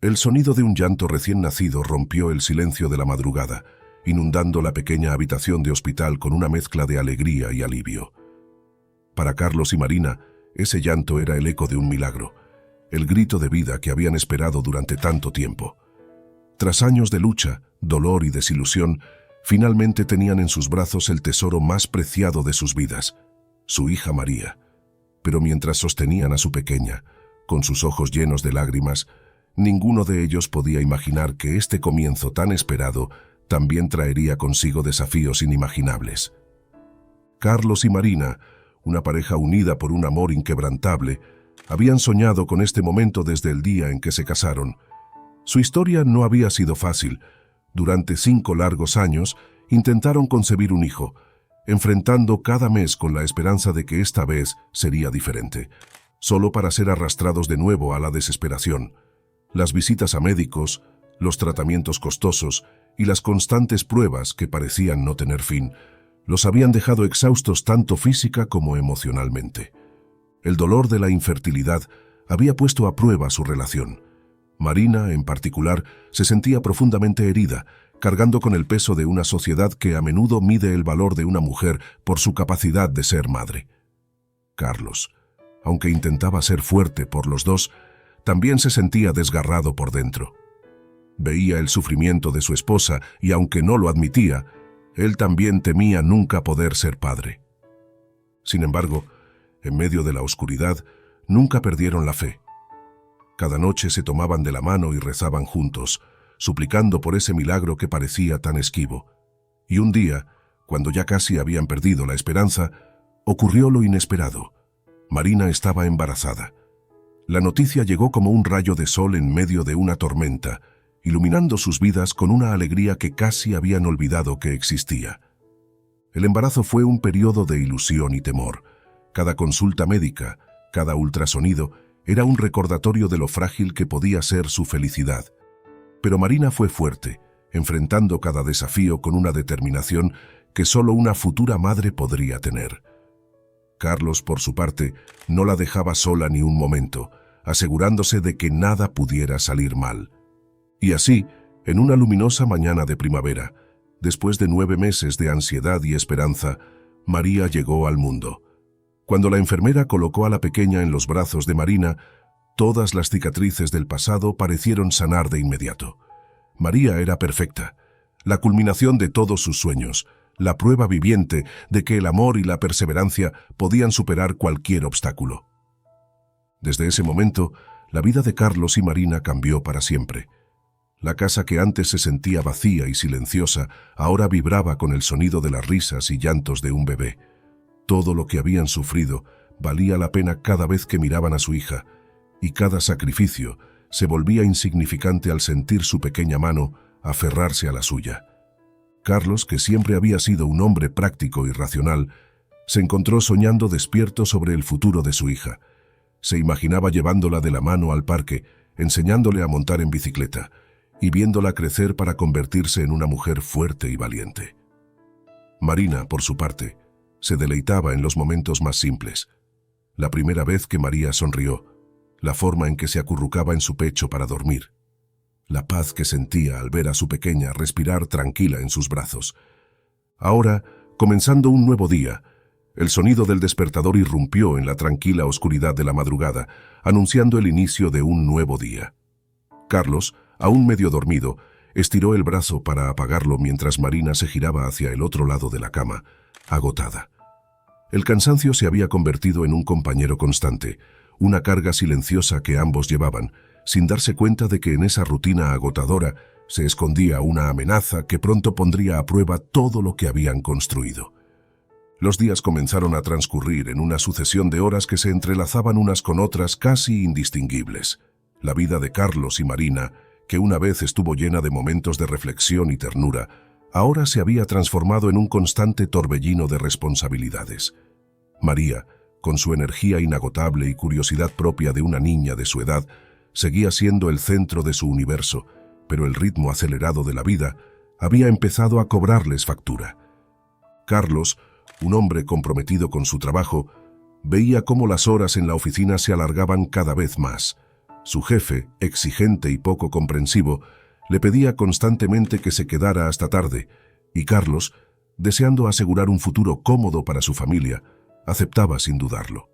El sonido de un llanto recién nacido rompió el silencio de la madrugada, inundando la pequeña habitación de hospital con una mezcla de alegría y alivio. Para Carlos y Marina, ese llanto era el eco de un milagro, el grito de vida que habían esperado durante tanto tiempo. Tras años de lucha, dolor y desilusión, finalmente tenían en sus brazos el tesoro más preciado de sus vidas, su hija María. Pero mientras sostenían a su pequeña, con sus ojos llenos de lágrimas, ninguno de ellos podía imaginar que este comienzo tan esperado también traería consigo desafíos inimaginables. Carlos y Marina, una pareja unida por un amor inquebrantable, habían soñado con este momento desde el día en que se casaron. Su historia no había sido fácil. Durante 5 largos años intentaron concebir un hijo, enfrentando cada mes con la esperanza de que esta vez sería diferente, solo para ser arrastrados de nuevo a la desesperación. Las visitas a médicos, los tratamientos costosos y las constantes pruebas que parecían no tener fin, los habían dejado exhaustos tanto física como emocionalmente. El dolor de la infertilidad había puesto a prueba su relación. Marina, en particular, se sentía profundamente herida, cargando con el peso de una sociedad que a menudo mide el valor de una mujer por su capacidad de ser madre. Carlos, aunque intentaba ser fuerte por los dos, también se sentía desgarrado por dentro. Veía el sufrimiento de su esposa y, aunque no lo admitía, él también temía nunca poder ser padre. Sin embargo, en medio de la oscuridad, nunca perdieron la fe. Cada noche se tomaban de la mano y rezaban juntos, suplicando por ese milagro que parecía tan esquivo. Y un día, cuando ya casi habían perdido la esperanza, ocurrió lo inesperado. Marina estaba embarazada. La noticia llegó como un rayo de sol en medio de una tormenta, iluminando sus vidas con una alegría que casi habían olvidado que existía. El embarazo fue un periodo de ilusión y temor. Cada consulta médica, cada ultrasonido, era un recordatorio de lo frágil que podía ser su felicidad. Pero Marina fue fuerte, enfrentando cada desafío con una determinación que solo una futura madre podría tener. Carlos, por su parte, no la dejaba sola ni un momento, asegurándose de que nada pudiera salir mal. Y así, en una luminosa mañana de primavera, después de 9 meses de ansiedad y esperanza, María llegó al mundo. Cuando la enfermera colocó a la pequeña en los brazos de Marina, todas las cicatrices del pasado parecieron sanar de inmediato. María era perfecta, la culminación de todos sus sueños, la prueba viviente de que el amor y la perseverancia podían superar cualquier obstáculo. Desde ese momento, la vida de Carlos y Marina cambió para siempre. La casa que antes se sentía vacía y silenciosa, ahora vibraba con el sonido de las risas y llantos de un bebé. Todo lo que habían sufrido valía la pena cada vez que miraban a su hija, y cada sacrificio se volvía insignificante al sentir su pequeña mano aferrarse a la suya. Carlos, que siempre había sido un hombre práctico y racional, se encontró soñando despierto sobre el futuro de su hija. Se imaginaba llevándola de la mano al parque, enseñándole a montar en bicicleta, y viéndola crecer para convertirse en una mujer fuerte y valiente. Marina, por su parte, se deleitaba en los momentos más simples. La primera vez que María sonrió, la forma en que se acurrucaba en su pecho para dormir, la paz que sentía al ver a su pequeña respirar tranquila en sus brazos. Ahora, comenzando un nuevo día, el sonido del despertador irrumpió en la tranquila oscuridad de la madrugada, anunciando el inicio de un nuevo día. Carlos, aún medio dormido, estiró el brazo para apagarlo mientras Marina se giraba hacia el otro lado de la cama, agotada. El cansancio se había convertido en un compañero constante, una carga silenciosa que ambos llevaban, sin darse cuenta de que en esa rutina agotadora se escondía una amenaza que pronto pondría a prueba todo lo que habían construido. Los días comenzaron a transcurrir en una sucesión de horas que se entrelazaban unas con otras casi indistinguibles. La vida de Carlos y Marina, que una vez estuvo llena de momentos de reflexión y ternura, ahora se había transformado en un constante torbellino de responsabilidades. María, con su energía inagotable y curiosidad propia de una niña de su edad, seguía siendo el centro de su universo, pero el ritmo acelerado de la vida había empezado a cobrarles factura. Carlos, un hombre comprometido con su trabajo, veía cómo las horas en la oficina se alargaban cada vez más. Su jefe, exigente y poco comprensivo, le pedía constantemente que se quedara hasta tarde, y Carlos, deseando asegurar un futuro cómodo para su familia, aceptaba sin dudarlo.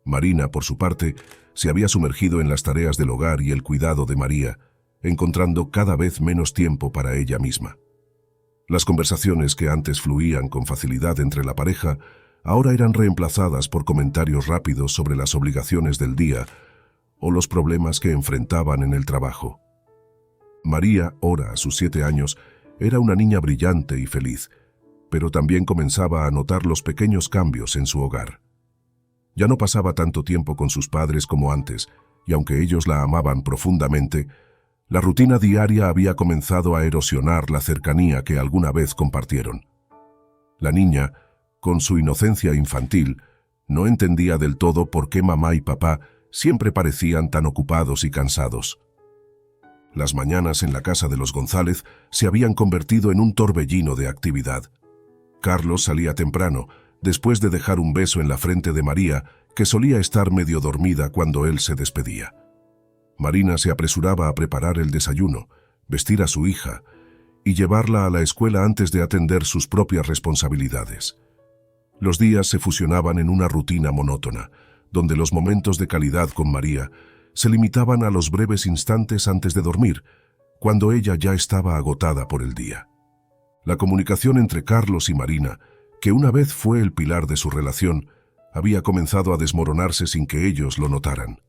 Marina, por su parte, se había sumergido en las tareas del hogar y el cuidado de María, encontrando cada vez menos tiempo para ella misma. Las conversaciones que antes fluían con facilidad entre la pareja, ahora eran reemplazadas por comentarios rápidos sobre las obligaciones del día o los problemas que enfrentaban en el trabajo. María, ahora a sus 7 años, era una niña brillante y feliz, pero también comenzaba a notar los pequeños cambios en su hogar. Ya no pasaba tanto tiempo con sus padres como antes, y aunque ellos la amaban profundamente, la rutina diaria había comenzado a erosionar la cercanía que alguna vez compartieron. La niña, con su inocencia infantil, no entendía del todo por qué mamá y papá siempre parecían tan ocupados y cansados. Las mañanas en la casa de los González se habían convertido en un torbellino de actividad. Carlos salía temprano, después de dejar un beso en la frente de María, que solía estar medio dormida cuando él se despedía. Marina se apresuraba a preparar el desayuno, vestir a su hija y llevarla a la escuela antes de atender sus propias responsabilidades. Los días se fusionaban en una rutina monótona, donde los momentos de calidad con María se limitaban a los breves instantes antes de dormir, cuando ella ya estaba agotada por el día. La comunicación entre Carlos y Marina, que una vez fue el pilar de su relación, había comenzado a desmoronarse sin que ellos lo notaran.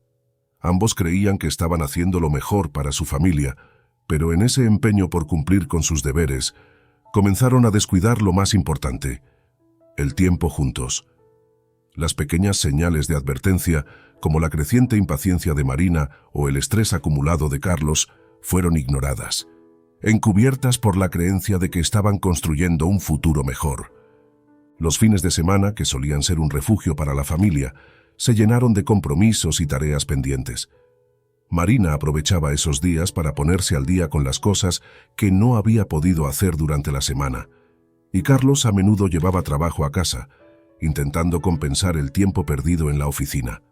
Ambos creían que estaban haciendo lo mejor para su familia, pero en ese empeño por cumplir con sus deberes, comenzaron a descuidar lo más importante: el tiempo juntos. Las pequeñas señales de advertencia, como la creciente impaciencia de Marina o el estrés acumulado de Carlos, fueron ignoradas, encubiertas por la creencia de que estaban construyendo un futuro mejor. Los fines de semana, que solían ser un refugio para la familia, se llenaron de compromisos y tareas pendientes. Marina aprovechaba esos días para ponerse al día con las cosas que no había podido hacer durante la semana, y Carlos a menudo llevaba trabajo a casa, intentando compensar el tiempo perdido en la oficina.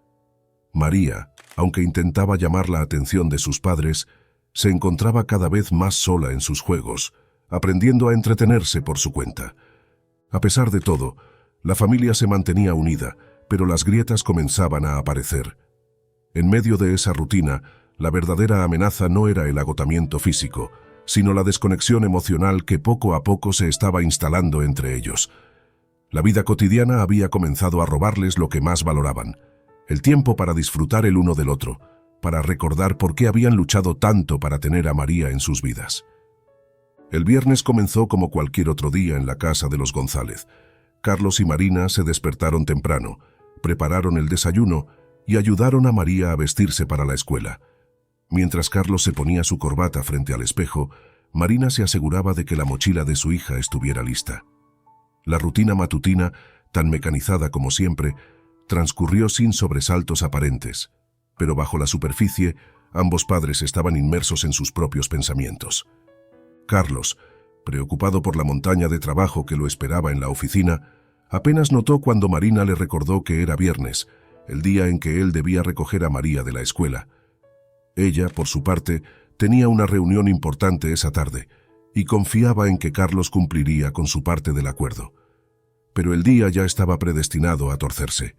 María, aunque intentaba llamar la atención de sus padres, se encontraba cada vez más sola en sus juegos, aprendiendo a entretenerse por su cuenta. A pesar de todo, la familia se mantenía unida, pero las grietas comenzaban a aparecer. En medio de esa rutina, la verdadera amenaza no era el agotamiento físico, sino la desconexión emocional que poco a poco se estaba instalando entre ellos. La vida cotidiana había comenzado a robarles lo que más valoraban: el tiempo para disfrutar el uno del otro, para recordar por qué habían luchado tanto para tener a María en sus vidas. El viernes comenzó como cualquier otro día en la casa de los González. Carlos y Marina se despertaron temprano, prepararon el desayuno y ayudaron a María a vestirse para la escuela. Mientras Carlos se ponía su corbata frente al espejo, Marina se aseguraba de que la mochila de su hija estuviera lista. La rutina matutina, tan mecanizada como siempre, transcurrió sin sobresaltos aparentes, pero bajo la superficie, ambos padres estaban inmersos en sus propios pensamientos. Carlos, preocupado por la montaña de trabajo que lo esperaba en la oficina, apenas notó cuando Marina le recordó que era viernes, el día en que él debía recoger a María de la escuela. Ella, por su parte, tenía una reunión importante esa tarde y confiaba en que Carlos cumpliría con su parte del acuerdo. Pero el día ya estaba predestinado a torcerse.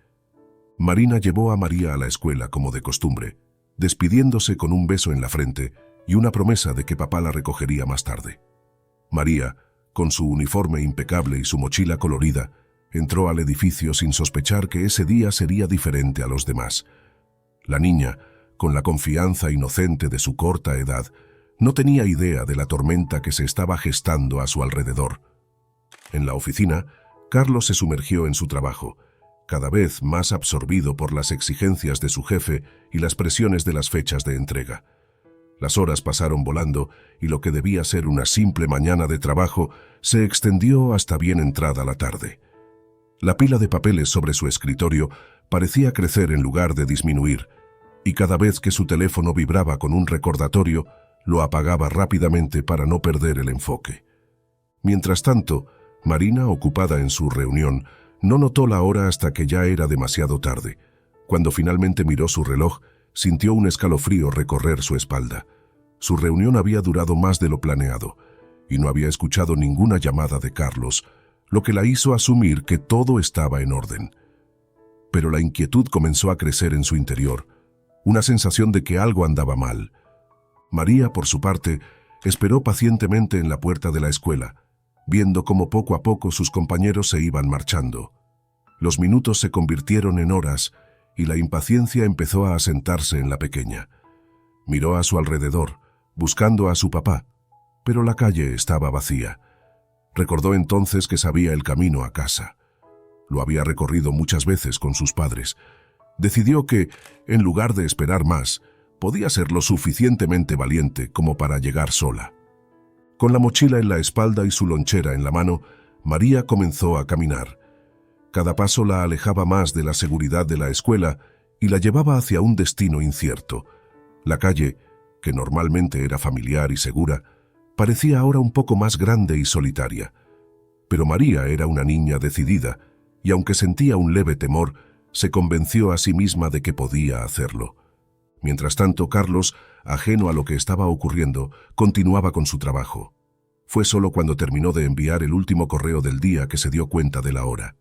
Marina llevó a María a la escuela como de costumbre, despidiéndose con un beso en la frente y una promesa de que papá la recogería más tarde. María, con su uniforme impecable y su mochila colorida, entró al edificio sin sospechar que ese día sería diferente a los demás. La niña, con la confianza inocente de su corta edad, no tenía idea de la tormenta que se estaba gestando a su alrededor. En la oficina, Carlos se sumergió en su trabajo, cada vez más absorbido por las exigencias de su jefe y las presiones de las fechas de entrega. Las horas pasaron volando y lo que debía ser una simple mañana de trabajo se extendió hasta bien entrada la tarde. La pila de papeles sobre su escritorio parecía crecer en lugar de disminuir, y cada vez que su teléfono vibraba con un recordatorio, lo apagaba rápidamente para no perder el enfoque. Mientras tanto, Marina, ocupada en su reunión, no notó la hora hasta que ya era demasiado tarde. Cuando finalmente miró su reloj, sintió un escalofrío recorrer su espalda. Su reunión había durado más de lo planeado, y no había escuchado ninguna llamada de Carlos, lo que la hizo asumir que todo estaba en orden. Pero la inquietud comenzó a crecer en su interior, una sensación de que algo andaba mal. María, por su parte, esperó pacientemente en la puerta de la escuela, viendo cómo poco a poco sus compañeros se iban marchando. Los minutos se convirtieron en horas y la impaciencia empezó a asentarse en la pequeña. Miró a su alrededor, buscando a su papá, pero la calle estaba vacía. Recordó entonces que sabía el camino a casa. Lo había recorrido muchas veces con sus padres. Decidió que, en lugar de esperar más, podía ser lo suficientemente valiente como para llegar sola. Con la mochila en la espalda y su lonchera en la mano, María comenzó a caminar. Cada paso la alejaba más de la seguridad de la escuela y la llevaba hacia un destino incierto. La calle, que normalmente era familiar y segura, parecía ahora un poco más grande y solitaria. Pero María era una niña decidida, y aunque sentía un leve temor, se convenció a sí misma de que podía hacerlo. Mientras tanto, Carlos, ajeno a lo que estaba ocurriendo, continuaba con su trabajo. Fue solo cuando terminó de enviar el último correo del día que se dio cuenta de la hora.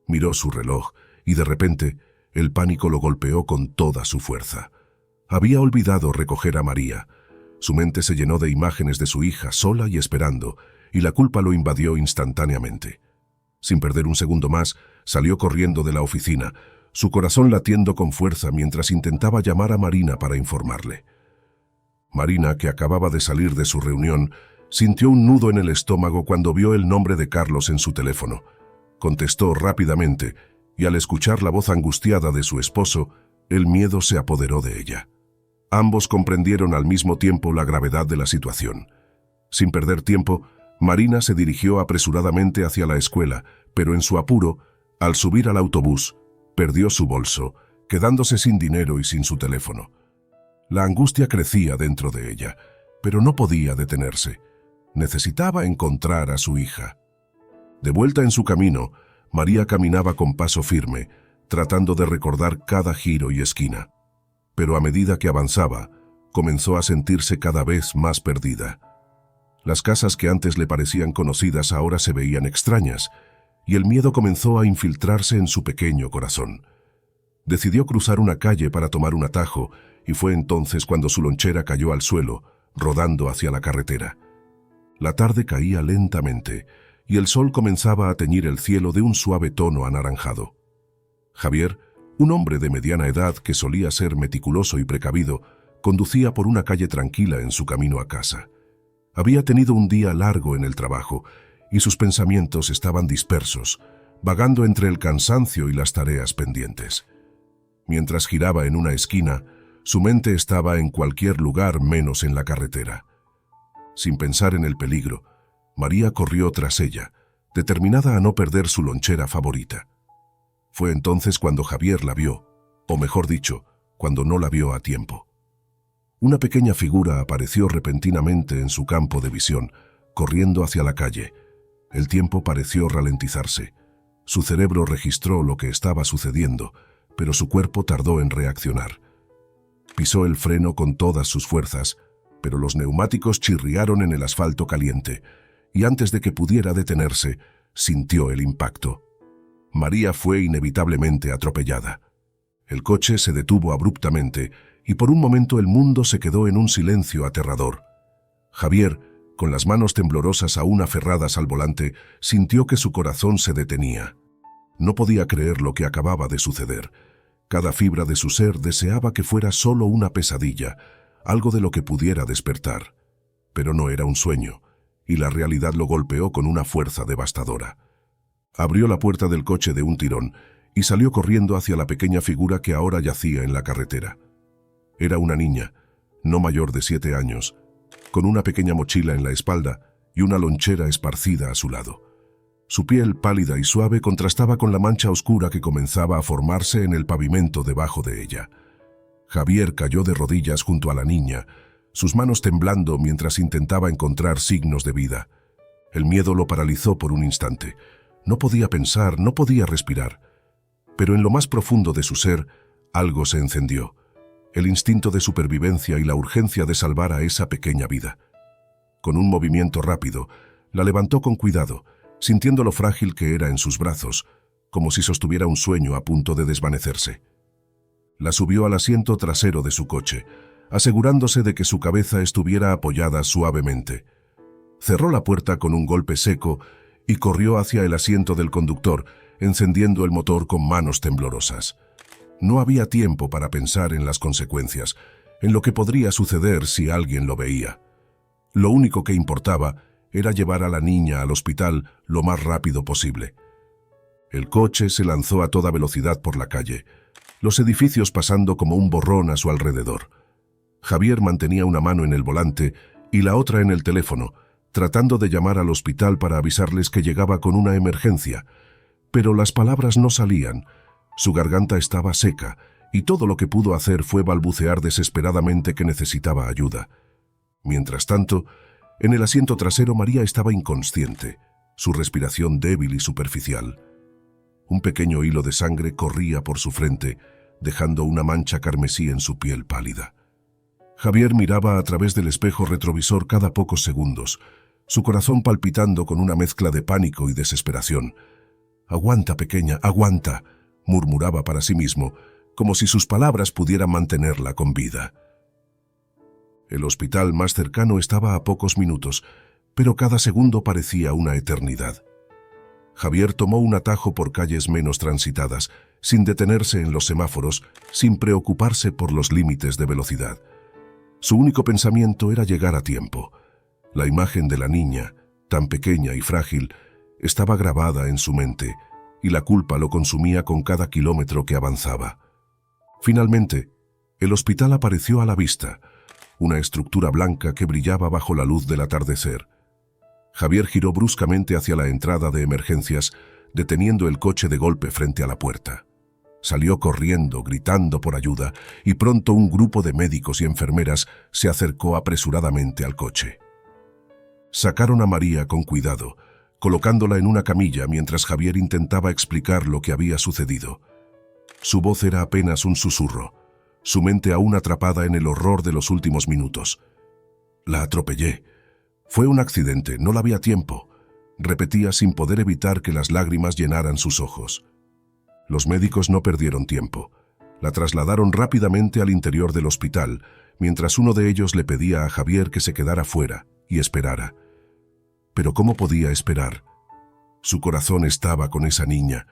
Miró su reloj y de repente el pánico lo golpeó con toda su fuerza. Había olvidado recoger a María. Su mente se llenó de imágenes de su hija sola y esperando, y la culpa lo invadió instantáneamente. Sin perder un segundo más, salió corriendo de la oficina, su corazón latiendo con fuerza mientras intentaba llamar a Marina para informarle. Marina, que acababa de salir de su reunión, sintió un nudo en el estómago cuando vio el nombre de Carlos en su teléfono. Contestó rápidamente, y al escuchar la voz angustiada de su esposo, el miedo se apoderó de ella. Ambos comprendieron al mismo tiempo la gravedad de la situación. Sin perder tiempo, Marina se dirigió apresuradamente hacia la escuela, pero en su apuro, al subir al autobús, perdió su bolso, quedándose sin dinero y sin su teléfono. La angustia crecía dentro de ella, pero no podía detenerse. Necesitaba encontrar a su hija. De vuelta en su camino, María caminaba con paso firme, tratando de recordar cada giro y esquina. Pero a medida que avanzaba, comenzó a sentirse cada vez más perdida. Las casas que antes le parecían conocidas ahora se veían extrañas, y el miedo comenzó a infiltrarse en su pequeño corazón. Decidió cruzar una calle para tomar un atajo, y fue entonces cuando su lonchera cayó al suelo, rodando hacia la carretera. La tarde caía lentamente, y el sol comenzaba a teñir el cielo de un suave tono anaranjado. Javier, un hombre de mediana edad que solía ser meticuloso y precavido, conducía por una calle tranquila en su camino a casa. Había tenido un día largo en el trabajo, y sus pensamientos estaban dispersos, vagando entre el cansancio y las tareas pendientes. Mientras giraba en una esquina, su mente estaba en cualquier lugar menos en la carretera. Sin pensar en el peligro, María corrió tras ella, determinada a no perder su lonchera favorita. Fue entonces cuando Javier la vio, o mejor dicho, cuando no la vio a tiempo. Una pequeña figura apareció repentinamente en su campo de visión, corriendo hacia la calle. El tiempo pareció ralentizarse. Su cerebro registró lo que estaba sucediendo, pero su cuerpo tardó en reaccionar. Pisó el freno con todas sus fuerzas, pero los neumáticos chirriaron en el asfalto caliente, y antes de que pudiera detenerse, sintió el impacto. María fue inevitablemente atropellada. El coche se detuvo abruptamente, y por un momento el mundo se quedó en un silencio aterrador. Javier, con las manos temblorosas aún aferradas al volante, sintió que su corazón se detenía. No podía creer lo que acababa de suceder. Cada fibra de su ser deseaba que fuera solo una pesadilla, algo de lo que pudiera despertar. Pero no era un sueño, y la realidad lo golpeó con una fuerza devastadora. Abrió la puerta del coche de un tirón y salió corriendo hacia la pequeña figura que ahora yacía en la carretera. Era una niña, no mayor de 7 años, con una pequeña mochila en la espalda y una lonchera esparcida a su lado. Su piel pálida y suave contrastaba con la mancha oscura que comenzaba a formarse en el pavimento debajo de ella. Javier cayó de rodillas junto a la niña, sus manos temblando mientras intentaba encontrar signos de vida. El miedo lo paralizó por un instante. No podía pensar, no podía respirar. Pero en lo más profundo de su ser, algo se encendió. el instinto de supervivencia y la urgencia de salvar a esa pequeña vida. Con un movimiento rápido, la levantó con cuidado, sintiendo lo frágil que era en sus brazos, como si sostuviera un sueño a punto de desvanecerse. La subió al asiento trasero de su coche, asegurándose de que su cabeza estuviera apoyada suavemente. Cerró la puerta con un golpe seco y corrió hacia el asiento del conductor, encendiendo el motor con manos temblorosas. No había tiempo para pensar en las consecuencias, en lo que podría suceder si alguien lo veía. Lo único que importaba era llevar a la niña al hospital lo más rápido posible. El coche se lanzó a toda velocidad por la calle, los edificios pasando como un borrón a su alrededor. Javier mantenía una mano en el volante y la otra en el teléfono, tratando de llamar al hospital para avisarles que llegaba con una emergencia, pero las palabras no salían. Su garganta estaba seca y todo lo que pudo hacer fue balbucear desesperadamente que necesitaba ayuda. Mientras tanto, en el asiento trasero María estaba inconsciente, su respiración débil y superficial. Un pequeño hilo de sangre corría por su frente, dejando una mancha carmesí en su piel pálida. Javier miraba a través del espejo retrovisor cada pocos segundos, su corazón palpitando con una mezcla de pánico y desesperación. «Aguanta, pequeña, aguanta», murmuraba para sí mismo, como si sus palabras pudieran mantenerla con vida. El hospital más cercano estaba a pocos minutos, pero cada segundo parecía una eternidad. Javier tomó un atajo por calles menos transitadas, sin detenerse en los semáforos, sin preocuparse por los límites de velocidad. Su único pensamiento era llegar a tiempo. La imagen de la niña, tan pequeña y frágil, estaba grabada en su mente, y la culpa lo consumía con cada kilómetro que avanzaba. Finalmente, el hospital apareció a la vista, una estructura blanca que brillaba bajo la luz del atardecer. Javier giró bruscamente hacia la entrada de emergencias, deteniendo el coche de golpe frente a la puerta. Salió corriendo, gritando por ayuda, y pronto un grupo de médicos y enfermeras se acercó apresuradamente al coche. Sacaron a María con cuidado, colocándola en una camilla mientras Javier intentaba explicar lo que había sucedido. Su voz era apenas un susurro, su mente aún atrapada en el horror de los últimos minutos. «La atropellé. Fue un accidente, no la vi a tiempo», repetía sin poder evitar que las lágrimas llenaran sus ojos. Los médicos no perdieron tiempo. La trasladaron rápidamente al interior del hospital, mientras uno de ellos le pedía a Javier que se quedara fuera y esperara. Pero ¿cómo podía esperar? Su corazón estaba con esa niña,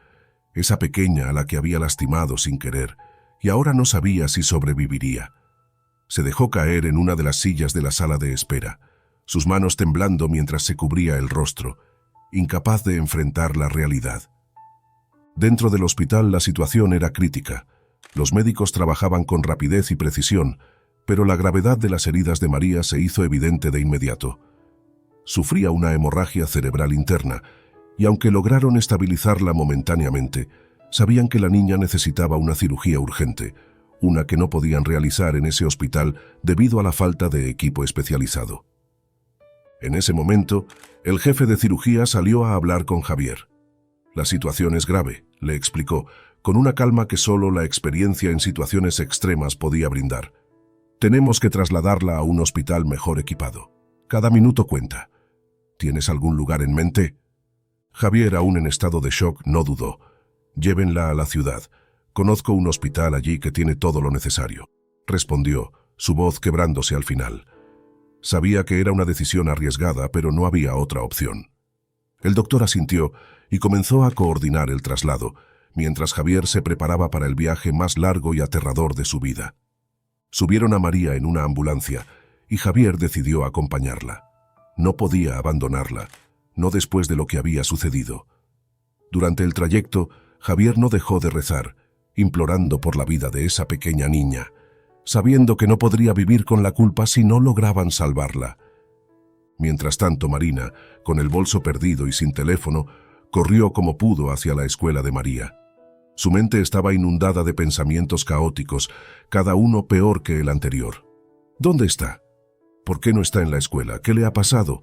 esa pequeña a la que había lastimado sin querer, y ahora no sabía si sobreviviría. Se dejó caer en una de las sillas de la sala de espera, sus manos temblando mientras se cubría el rostro, incapaz de enfrentar la realidad. Dentro del hospital la situación era crítica. Los médicos trabajaban con rapidez y precisión, pero la gravedad de las heridas de María se hizo evidente de inmediato. Sufría una hemorragia cerebral interna, y aunque lograron estabilizarla momentáneamente, sabían que la niña necesitaba una cirugía urgente, una que no podían realizar en ese hospital debido a la falta de equipo especializado. En ese momento, el jefe de cirugía salió a hablar con Javier. «La situación es grave», le explicó, con una calma que solo la experiencia en situaciones extremas podía brindar. «Tenemos que trasladarla a un hospital mejor equipado. Cada minuto cuenta. ¿Tienes algún lugar en mente?» Javier, aún en estado de shock, no dudó. «Llévenla a la ciudad. Conozco un hospital allí que tiene todo lo necesario», respondió, su voz quebrándose al final. Sabía que era una decisión arriesgada, pero no había otra opción. El doctor asintió y comenzó a coordinar el traslado, mientras Javier se preparaba para el viaje más largo y aterrador de su vida. Subieron a María en una ambulancia y Javier decidió acompañarla. No podía abandonarla, no después de lo que había sucedido. Durante el trayecto, Javier no dejó de rezar, implorando por la vida de esa pequeña niña, sabiendo que no podría vivir con la culpa si no lograban salvarla. Mientras tanto, Marina, con el bolso perdido y sin teléfono, corrió como pudo hacia la escuela de María. Su mente estaba inundada de pensamientos caóticos, cada uno peor que el anterior. «¿Dónde está? ¿Por qué no está en la escuela? ¿Qué le ha pasado?»,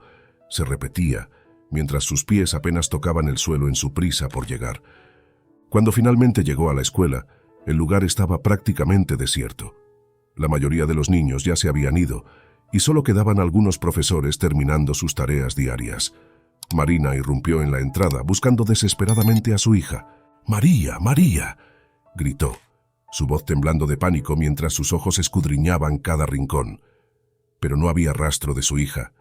se repetía, mientras sus pies apenas tocaban el suelo en su prisa por llegar. Cuando finalmente llegó a la escuela, el lugar estaba prácticamente desierto. La mayoría de los niños ya se habían ido, y solo quedaban algunos profesores terminando sus tareas diarias. Marina irrumpió en la entrada, buscando desesperadamente a su hija. «¡María, María!», gritó, su voz temblando de pánico mientras sus ojos escudriñaban cada rincón. Pero no había rastro de su hija.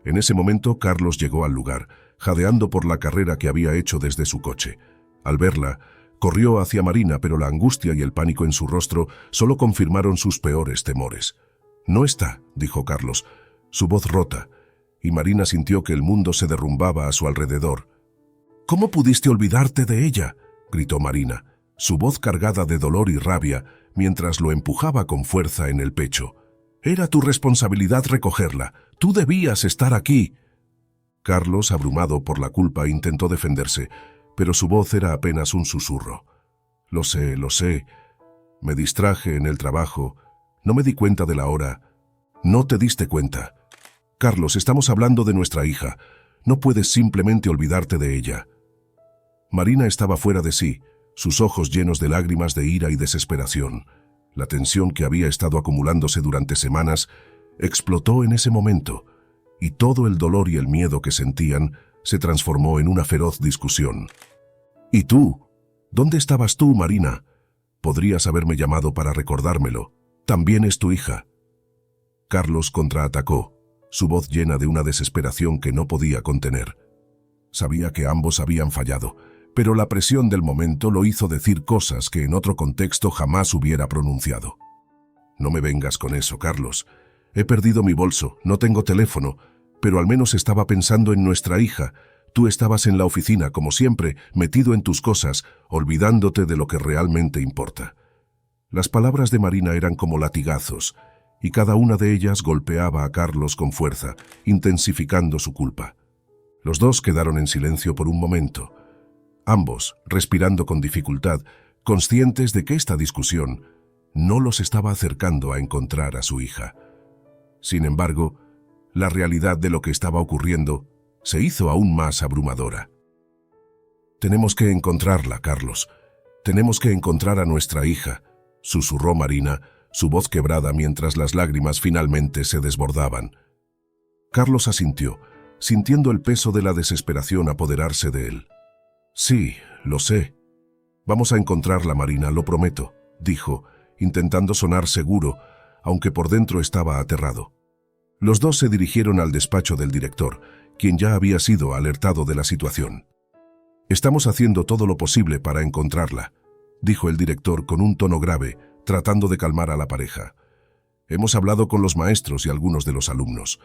En ese momento, Carlos llegó al lugar, jadeando por la carrera que había hecho desde su coche. Al verla, corrió hacia Marina, pero la angustia y el pánico en su rostro solo confirmaron sus peores temores. «No está», dijo Carlos, su voz rota, y Marina sintió que el mundo se derrumbaba a su alrededor. «¿Cómo pudiste olvidarte de ella?», gritó Marina, su voz cargada de dolor y rabia, mientras lo empujaba con fuerza en el pecho. «Era tu responsabilidad recogerla. Tú debías estar aquí». Carlos, abrumado por la culpa, intentó defenderse, pero su voz era apenas un susurro. Lo sé. Me distraje en el trabajo. No me di cuenta de la hora». «No te diste cuenta. Carlos, estamos hablando de nuestra hija. No puedes simplemente olvidarte de ella». Marina estaba fuera de sí, sus ojos llenos de lágrimas de ira y desesperación. La tensión que había estado acumulándose durante semanas explotó en ese momento, y todo el dolor y el miedo que sentían se transformó en una feroz discusión. «¿Y tú? ¿Dónde estabas tú, Marina? Podrías haberme llamado para recordármelo. También es tu hija». Carlos contraatacó, su voz llena de una desesperación que no podía contener. Sabía que ambos habían fallado, pero la presión del momento lo hizo decir cosas que en otro contexto jamás hubiera pronunciado. «No me vengas con eso, Carlos. He perdido mi bolso, no tengo teléfono, pero al menos estaba pensando en nuestra hija. Tú estabas en la oficina, como siempre, metido en tus cosas, olvidándote de lo que realmente importa». Las palabras de Marina eran como latigazos, y cada una de ellas golpeaba a Carlos con fuerza, intensificando su culpa. Los dos quedaron en silencio por un momento, ambos respirando con dificultad, conscientes de que esta discusión no los estaba acercando a encontrar a su hija. Sin embargo, la realidad de lo que estaba ocurriendo se hizo aún más abrumadora. «Tenemos que encontrarla, Carlos. Tenemos que encontrar a nuestra hija», susurró Marina, su voz quebrada mientras las lágrimas finalmente se desbordaban. Carlos asintió, sintiendo el peso de la desesperación apoderarse de él. «Sí, lo sé. Vamos a encontrarla, Marina, lo prometo», dijo, intentando sonar seguro, aunque por dentro estaba aterrado. Los dos se dirigieron al despacho del director, quien ya había sido alertado de la situación. «Estamos haciendo todo lo posible para encontrarla», dijo el director con un tono grave, tratando de calmar a la pareja. «Hemos hablado con los maestros y algunos de los alumnos.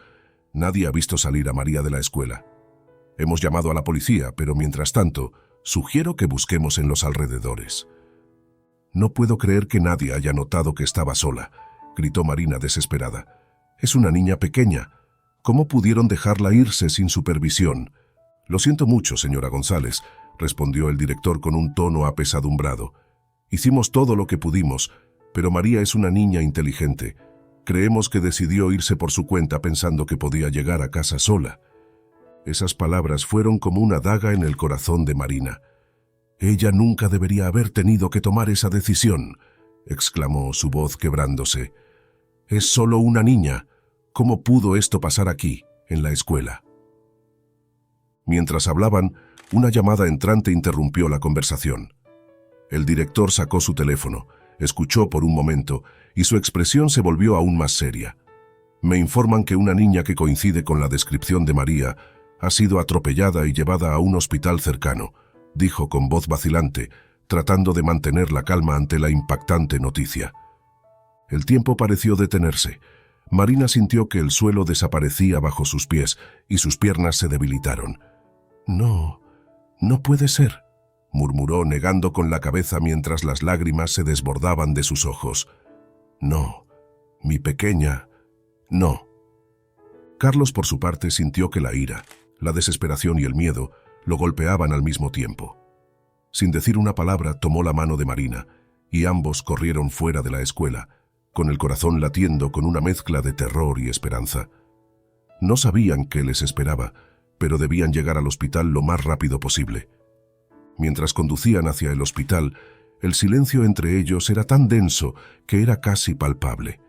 Nadie ha visto salir a María de la escuela. Hemos llamado a la policía, pero mientras tanto, sugiero que busquemos en los alrededores». «No puedo creer que nadie haya notado que estaba sola», gritó Marina desesperada. «Es una niña pequeña. ¿Cómo pudieron dejarla irse sin supervisión?» «Lo siento mucho, señora González», respondió el director con un tono apesadumbrado. «Hicimos todo lo que pudimos, pero María es una niña inteligente. Creemos que decidió irse por su cuenta pensando que podía llegar a casa sola». Esas palabras fueron como una daga en el corazón de Marina. «Ella nunca debería haber tenido que tomar esa decisión», exclamó, su voz quebrándose. «Es solo una niña. ¿Cómo pudo esto pasar aquí, en la escuela?». Mientras hablaban, una llamada entrante interrumpió la conversación. El director sacó su teléfono, escuchó por un momento y su expresión se volvió aún más seria. «Me informan que una niña que coincide con la descripción de María ha sido atropellada y llevada a un hospital cercano», dijo con voz vacilante, tratando de mantener la calma ante la impactante noticia. El tiempo pareció detenerse. Marina sintió que el suelo desaparecía bajo sus pies y sus piernas se debilitaron. «No puede ser», murmuró negando con la cabeza mientras las lágrimas se desbordaban de sus ojos. «No, mi pequeña, no». Carlos, por su parte, sintió que la ira, la desesperación y el miedo lo golpeaban al mismo tiempo. Sin decir una palabra, tomó la mano de Marina, y ambos corrieron fuera de la escuela, con el corazón latiendo con una mezcla de terror y esperanza. No sabían qué les esperaba, pero debían llegar al hospital lo más rápido posible. Mientras conducían hacia el hospital, El silencio entre ellos era tan denso que era casi palpable.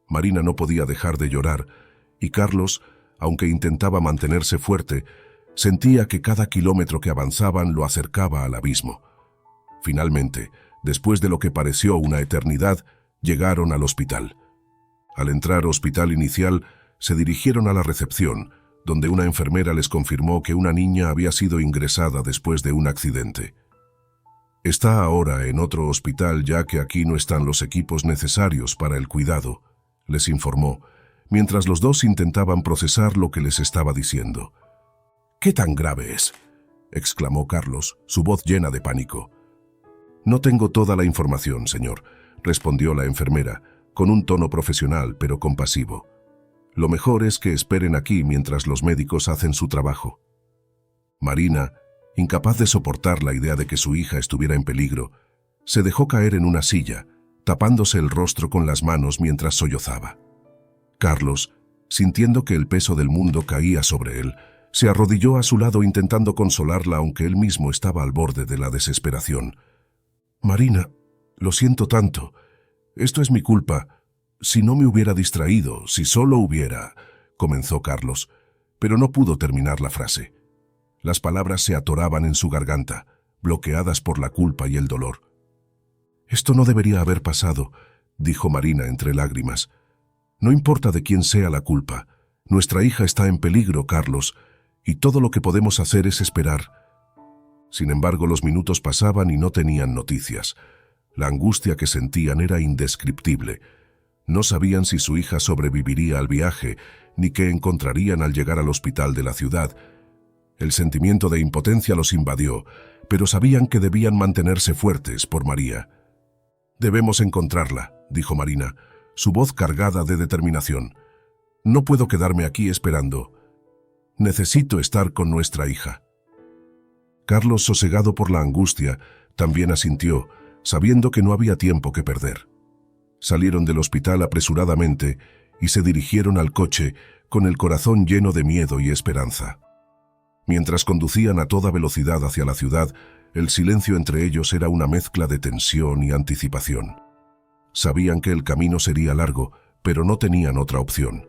Marina no podía dejar de llorar, y Carlos, aunque intentaba mantenerse fuerte, sentía que cada kilómetro que avanzaban lo acercaba al abismo. Finalmente, después de lo que pareció una eternidad, llegaron al hospital. Al entrar hospital inicial, se dirigieron a la recepción, donde una enfermera les confirmó que una niña había sido ingresada después de un accidente. Está ahora en otro hospital ya que aquí no están los equipos necesarios para el cuidado, les informó, mientras los dos intentaban procesar lo que les estaba diciendo. «¿Qué tan grave es?», exclamó Carlos, su voz llena de pánico. «No tengo toda la información, señor», respondió la enfermera, con un tono profesional pero compasivo. «Lo mejor es que esperen aquí mientras los médicos hacen su trabajo». Marina, incapaz de soportar la idea de que su hija estuviera en peligro, se dejó caer en una silla, tapándose el rostro con las manos mientras sollozaba. Carlos, sintiendo que el peso del mundo caía sobre él, se arrodilló a su lado intentando consolarla aunque él mismo estaba al borde de la desesperación. «Marina, lo siento tanto. Esto es mi culpa. Si no me hubiera distraído, si solo hubiera…», comenzó Carlos, pero no pudo terminar la frase. Las palabras se atoraban en su garganta, bloqueadas por la culpa y el dolor. «Esto no debería haber pasado», dijo Marina entre lágrimas. «No importa de quién sea la culpa. Nuestra hija está en peligro, Carlos, y todo lo que podemos hacer es esperar». Sin embargo, los minutos pasaban y no tenían noticias. La angustia que sentían era indescriptible. No sabían si su hija sobreviviría al viaje, ni qué encontrarían al llegar al hospital de la ciudad. El sentimiento de impotencia los invadió, pero sabían que debían mantenerse fuertes por María. «Debemos encontrarla», dijo Marina, su voz cargada de determinación. «No puedo quedarme aquí esperando. Necesito estar con nuestra hija». Carlos, sosegado por la angustia, también asintió, sabiendo que no había tiempo que perder. Salieron del hospital apresuradamente y se dirigieron al coche con el corazón lleno de miedo y esperanza. Mientras conducían a toda velocidad hacia la ciudad, el silencio entre ellos era una mezcla de tensión y anticipación. Sabían que el camino sería largo, pero no tenían otra opción.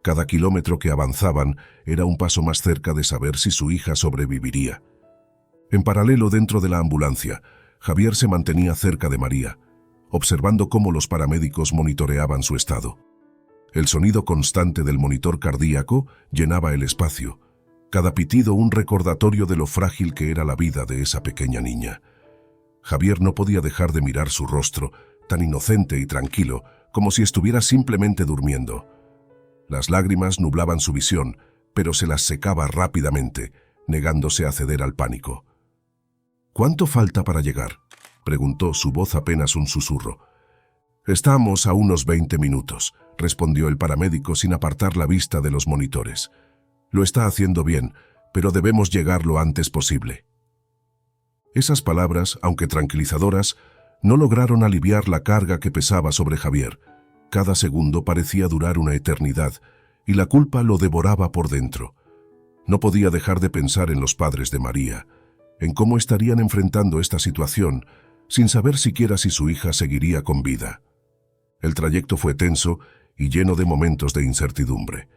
Cada kilómetro que avanzaban era un paso más cerca de saber si su hija sobreviviría. En paralelo, dentro de la ambulancia, Javier se mantenía cerca de María, observando cómo los paramédicos monitoreaban su estado. El sonido constante del monitor cardíaco llenaba el espacio, cada pitido un recordatorio de lo frágil que era la vida de esa pequeña niña. Javier no podía dejar de mirar su rostro, tan inocente y tranquilo, como si estuviera simplemente durmiendo. Las lágrimas nublaban su visión, pero se las secaba rápidamente, negándose a ceder al pánico. «¿Cuánto falta para llegar?», preguntó, su voz apenas un susurro. «Estamos a unos 20 minutos», respondió el paramédico sin apartar la vista de los monitores. «Lo está haciendo bien, pero debemos llegar lo antes posible». Esas palabras, aunque tranquilizadoras, no lograron aliviar la carga que pesaba sobre Javier. Cada segundo parecía durar una eternidad, y la culpa lo devoraba por dentro. No podía dejar de pensar en los padres de María, en cómo estarían enfrentando esta situación, sin saber siquiera si su hija seguiría con vida. El trayecto fue tenso y lleno de momentos de incertidumbre.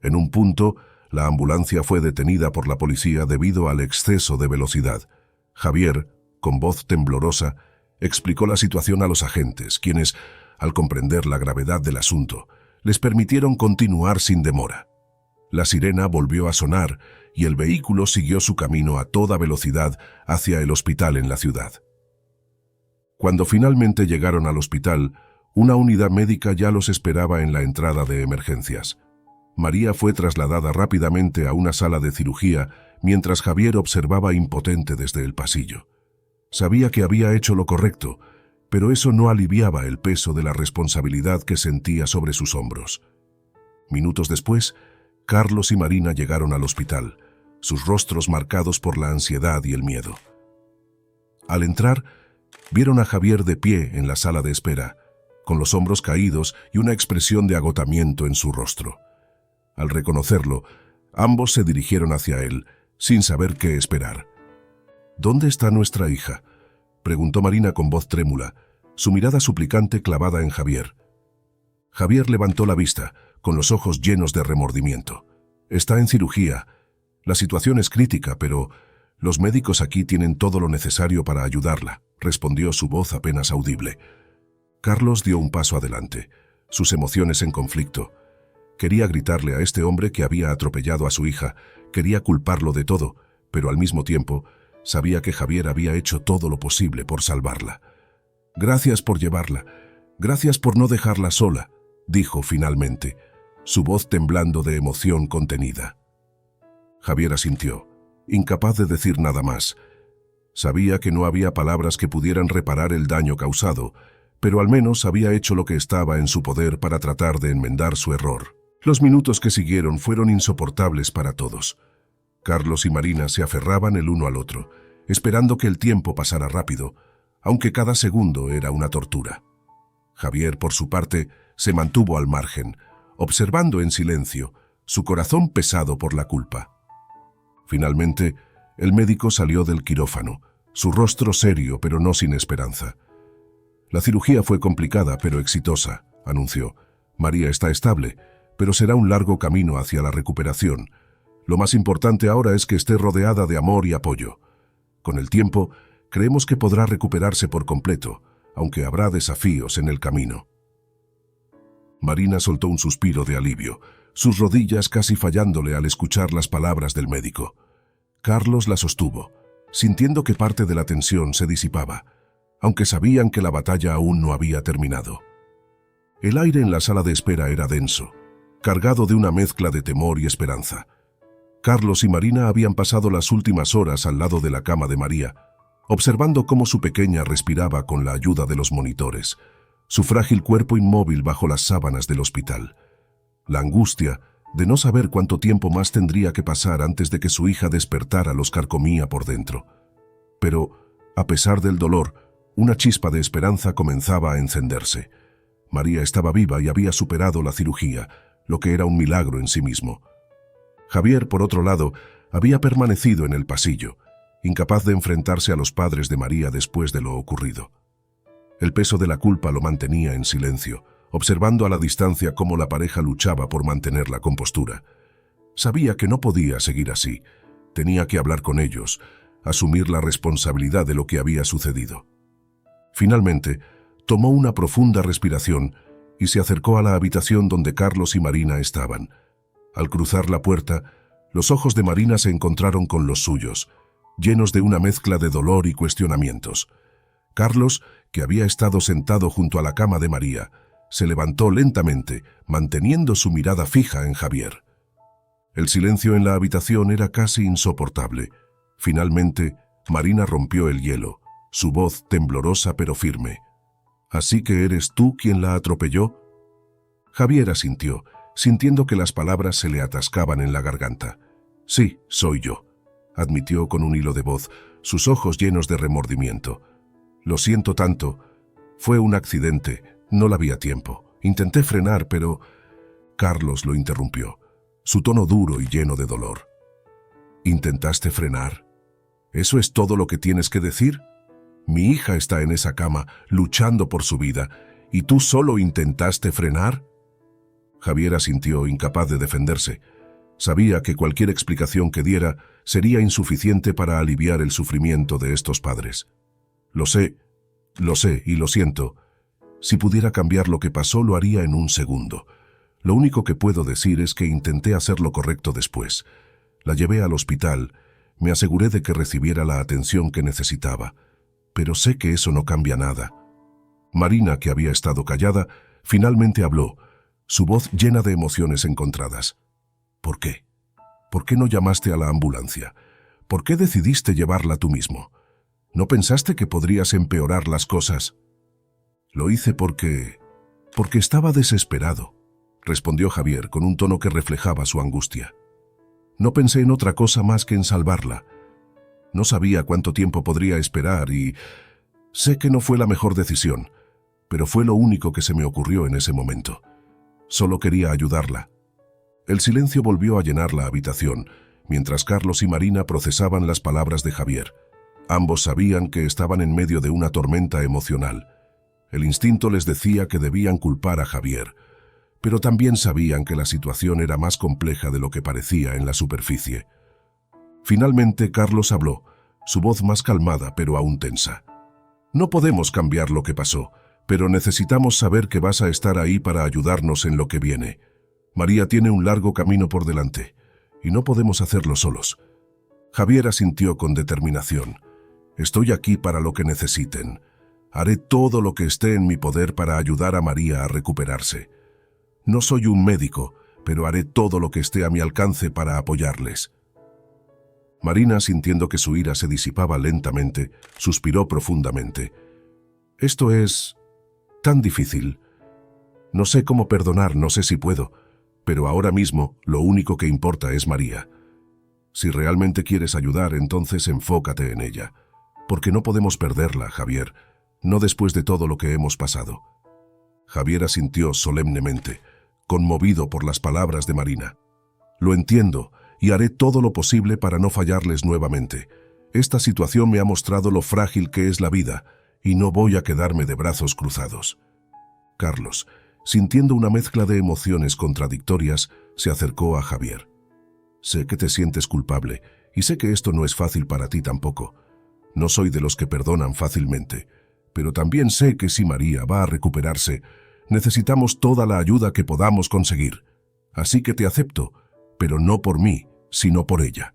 En un punto, la ambulancia fue detenida por la policía debido al exceso de velocidad. Javier, con voz temblorosa, explicó la situación a los agentes, quienes, al comprender la gravedad del asunto, les permitieron continuar sin demora. La sirena volvió a sonar y el vehículo siguió su camino a toda velocidad hacia el hospital en la ciudad. Cuando finalmente llegaron al hospital, una unidad médica ya los esperaba en la entrada de emergencias. María fue trasladada rápidamente a una sala de cirugía mientras Javier observaba impotente desde el pasillo. Sabía que había hecho lo correcto, pero eso no aliviaba el peso de la responsabilidad que sentía sobre sus hombros. Minutos después, Carlos y Marina llegaron al hospital, sus rostros marcados por la ansiedad y el miedo. Al entrar, vieron a Javier de pie en la sala de espera, con los hombros caídos y una expresión de agotamiento en su rostro. Al reconocerlo, ambos se dirigieron hacia él, sin saber qué esperar. «¿Dónde está nuestra hija?», preguntó Marina con voz trémula, su mirada suplicante clavada en Javier. Javier levantó la vista, con los ojos llenos de remordimiento. Está en cirugía. La situación es crítica, pero los médicos aquí tienen todo lo necesario para ayudarla, respondió su voz apenas audible. Carlos dio un paso adelante, sus emociones en conflicto. Quería gritarle a este hombre que había atropellado a su hija, quería culparlo de todo, pero al mismo tiempo sabía que Javier había hecho todo lo posible por salvarla. Gracias por llevarla, gracias por no dejarla sola, dijo finalmente, su voz temblando de emoción contenida. Javier asintió, incapaz de decir nada más. Sabía que no había palabras que pudieran reparar el daño causado, pero al menos había hecho lo que estaba en su poder para tratar de enmendar su error. Los minutos que siguieron fueron insoportables para todos. Carlos y Marina se aferraban el uno al otro, esperando que el tiempo pasara rápido, aunque cada segundo era una tortura. Javier, por su parte, se mantuvo al margen, observando en silencio, su corazón pesado por la culpa. Finalmente, el médico salió del quirófano, su rostro serio pero no sin esperanza. La cirugía fue complicada pero exitosa, anunció. María está estable, pero será un largo camino hacia la recuperación. Lo más importante ahora es que esté rodeada de amor y apoyo. Con el tiempo, creemos que podrá recuperarse por completo, aunque habrá desafíos en el camino. Marina soltó un suspiro de alivio, sus rodillas casi fallándole al escuchar las palabras del médico. Carlos la sostuvo, sintiendo que parte de la tensión se disipaba, aunque sabían que la batalla aún no había terminado. El aire en la sala de espera era denso, cargado de una mezcla de temor y esperanza. Carlos y Marina habían pasado las últimas horas al lado de la cama de María, observando cómo su pequeña respiraba con la ayuda de los monitores, su frágil cuerpo inmóvil bajo las sábanas del hospital. La angustia de no saber cuánto tiempo más tendría que pasar antes de que su hija despertara los carcomía por dentro. Pero, a pesar del dolor, una chispa de esperanza comenzaba a encenderse. María estaba viva y había superado la cirugía, lo que era un milagro en sí mismo. Javier, por otro lado, había permanecido en el pasillo, incapaz de enfrentarse a los padres de María después de lo ocurrido. El peso de la culpa lo mantenía en silencio, observando a la distancia cómo la pareja luchaba por mantener la compostura. Sabía que no podía seguir así. Tenía que hablar con ellos, asumir la responsabilidad de lo que había sucedido. Finalmente, tomó una profunda respiración y se acercó a la habitación donde Carlos y Marina estaban. Al cruzar la puerta, los ojos de Marina se encontraron con los suyos, llenos de una mezcla de dolor y cuestionamientos. Carlos, que había estado sentado junto a la cama de María, se levantó lentamente, manteniendo su mirada fija en Javier. El silencio en la habitación era casi insoportable. Finalmente, Marina rompió el hielo, su voz temblorosa pero firme. ¿Así que eres tú quien la atropelló? Javier asintió, sintiendo que las palabras se le atascaban en la garganta. Sí, soy yo, admitió con un hilo de voz, sus ojos llenos de remordimiento. Lo siento tanto. Fue un accidente, no la vi a tiempo. Intenté frenar, pero... Carlos lo interrumpió, su tono duro y lleno de dolor. ¿Intentaste frenar? ¿Eso es todo lo que tienes que decir? Mi hija está en esa cama, luchando por su vida, ¿y tú solo intentaste frenar? Javier asintió, incapaz de defenderse. Sabía que cualquier explicación que diera sería insuficiente para aliviar el sufrimiento de estos padres. Lo sé y lo siento. Si pudiera cambiar lo que pasó, lo haría en un segundo. Lo único que puedo decir es que intenté hacer lo correcto después. La llevé al hospital, me aseguré de que recibiera la atención que necesitaba. Pero sé que eso no cambia nada. Marina, que había estado callada, finalmente habló, su voz llena de emociones encontradas. ¿Por qué? ¿Por qué no llamaste a la ambulancia? ¿Por qué decidiste llevarla tú mismo? ¿No pensaste que podrías empeorar las cosas? Lo hice porque estaba desesperado, respondió Javier con un tono que reflejaba su angustia. No pensé en otra cosa más que en salvarla. No sabía cuánto tiempo podría esperar y... Sé que no fue la mejor decisión, pero fue lo único que se me ocurrió en ese momento. Solo quería ayudarla. El silencio volvió a llenar la habitación, mientras Carlos y Marina procesaban las palabras de Javier. Ambos sabían que estaban en medio de una tormenta emocional. El instinto les decía que debían culpar a Javier, pero también sabían que la situación era más compleja de lo que parecía en la superficie. Finalmente, Carlos habló, su voz más calmada pero aún tensa. No podemos cambiar lo que pasó, pero necesitamos saber que vas a estar ahí para ayudarnos en lo que viene. María tiene un largo camino por delante, y no podemos hacerlo solos. Javier asintió con determinación. Estoy aquí para lo que necesiten. Haré todo lo que esté en mi poder para ayudar a María a recuperarse. No soy un médico, pero haré todo lo que esté a mi alcance para apoyarles. Marina, sintiendo que su ira se disipaba lentamente, suspiró profundamente. Esto es tan difícil. No sé cómo perdonar, no sé si puedo, pero ahora mismo lo único que importa es María. Si realmente quieres ayudar, entonces enfócate en ella, porque no podemos perderla, Javier, no después de todo lo que hemos pasado. Javier asintió solemnemente, conmovido por las palabras de Marina. Lo entiendo, y haré todo lo posible para no fallarles nuevamente. Esta situación me ha mostrado lo frágil que es la vida, y no voy a quedarme de brazos cruzados. Carlos, sintiendo una mezcla de emociones contradictorias, se acercó a Javier. Sé que te sientes culpable, y sé que esto no es fácil para ti tampoco. No soy de los que perdonan fácilmente, pero también sé que si María va a recuperarse, necesitamos toda la ayuda que podamos conseguir. Así que te acepto, pero no por mí, sino por ella.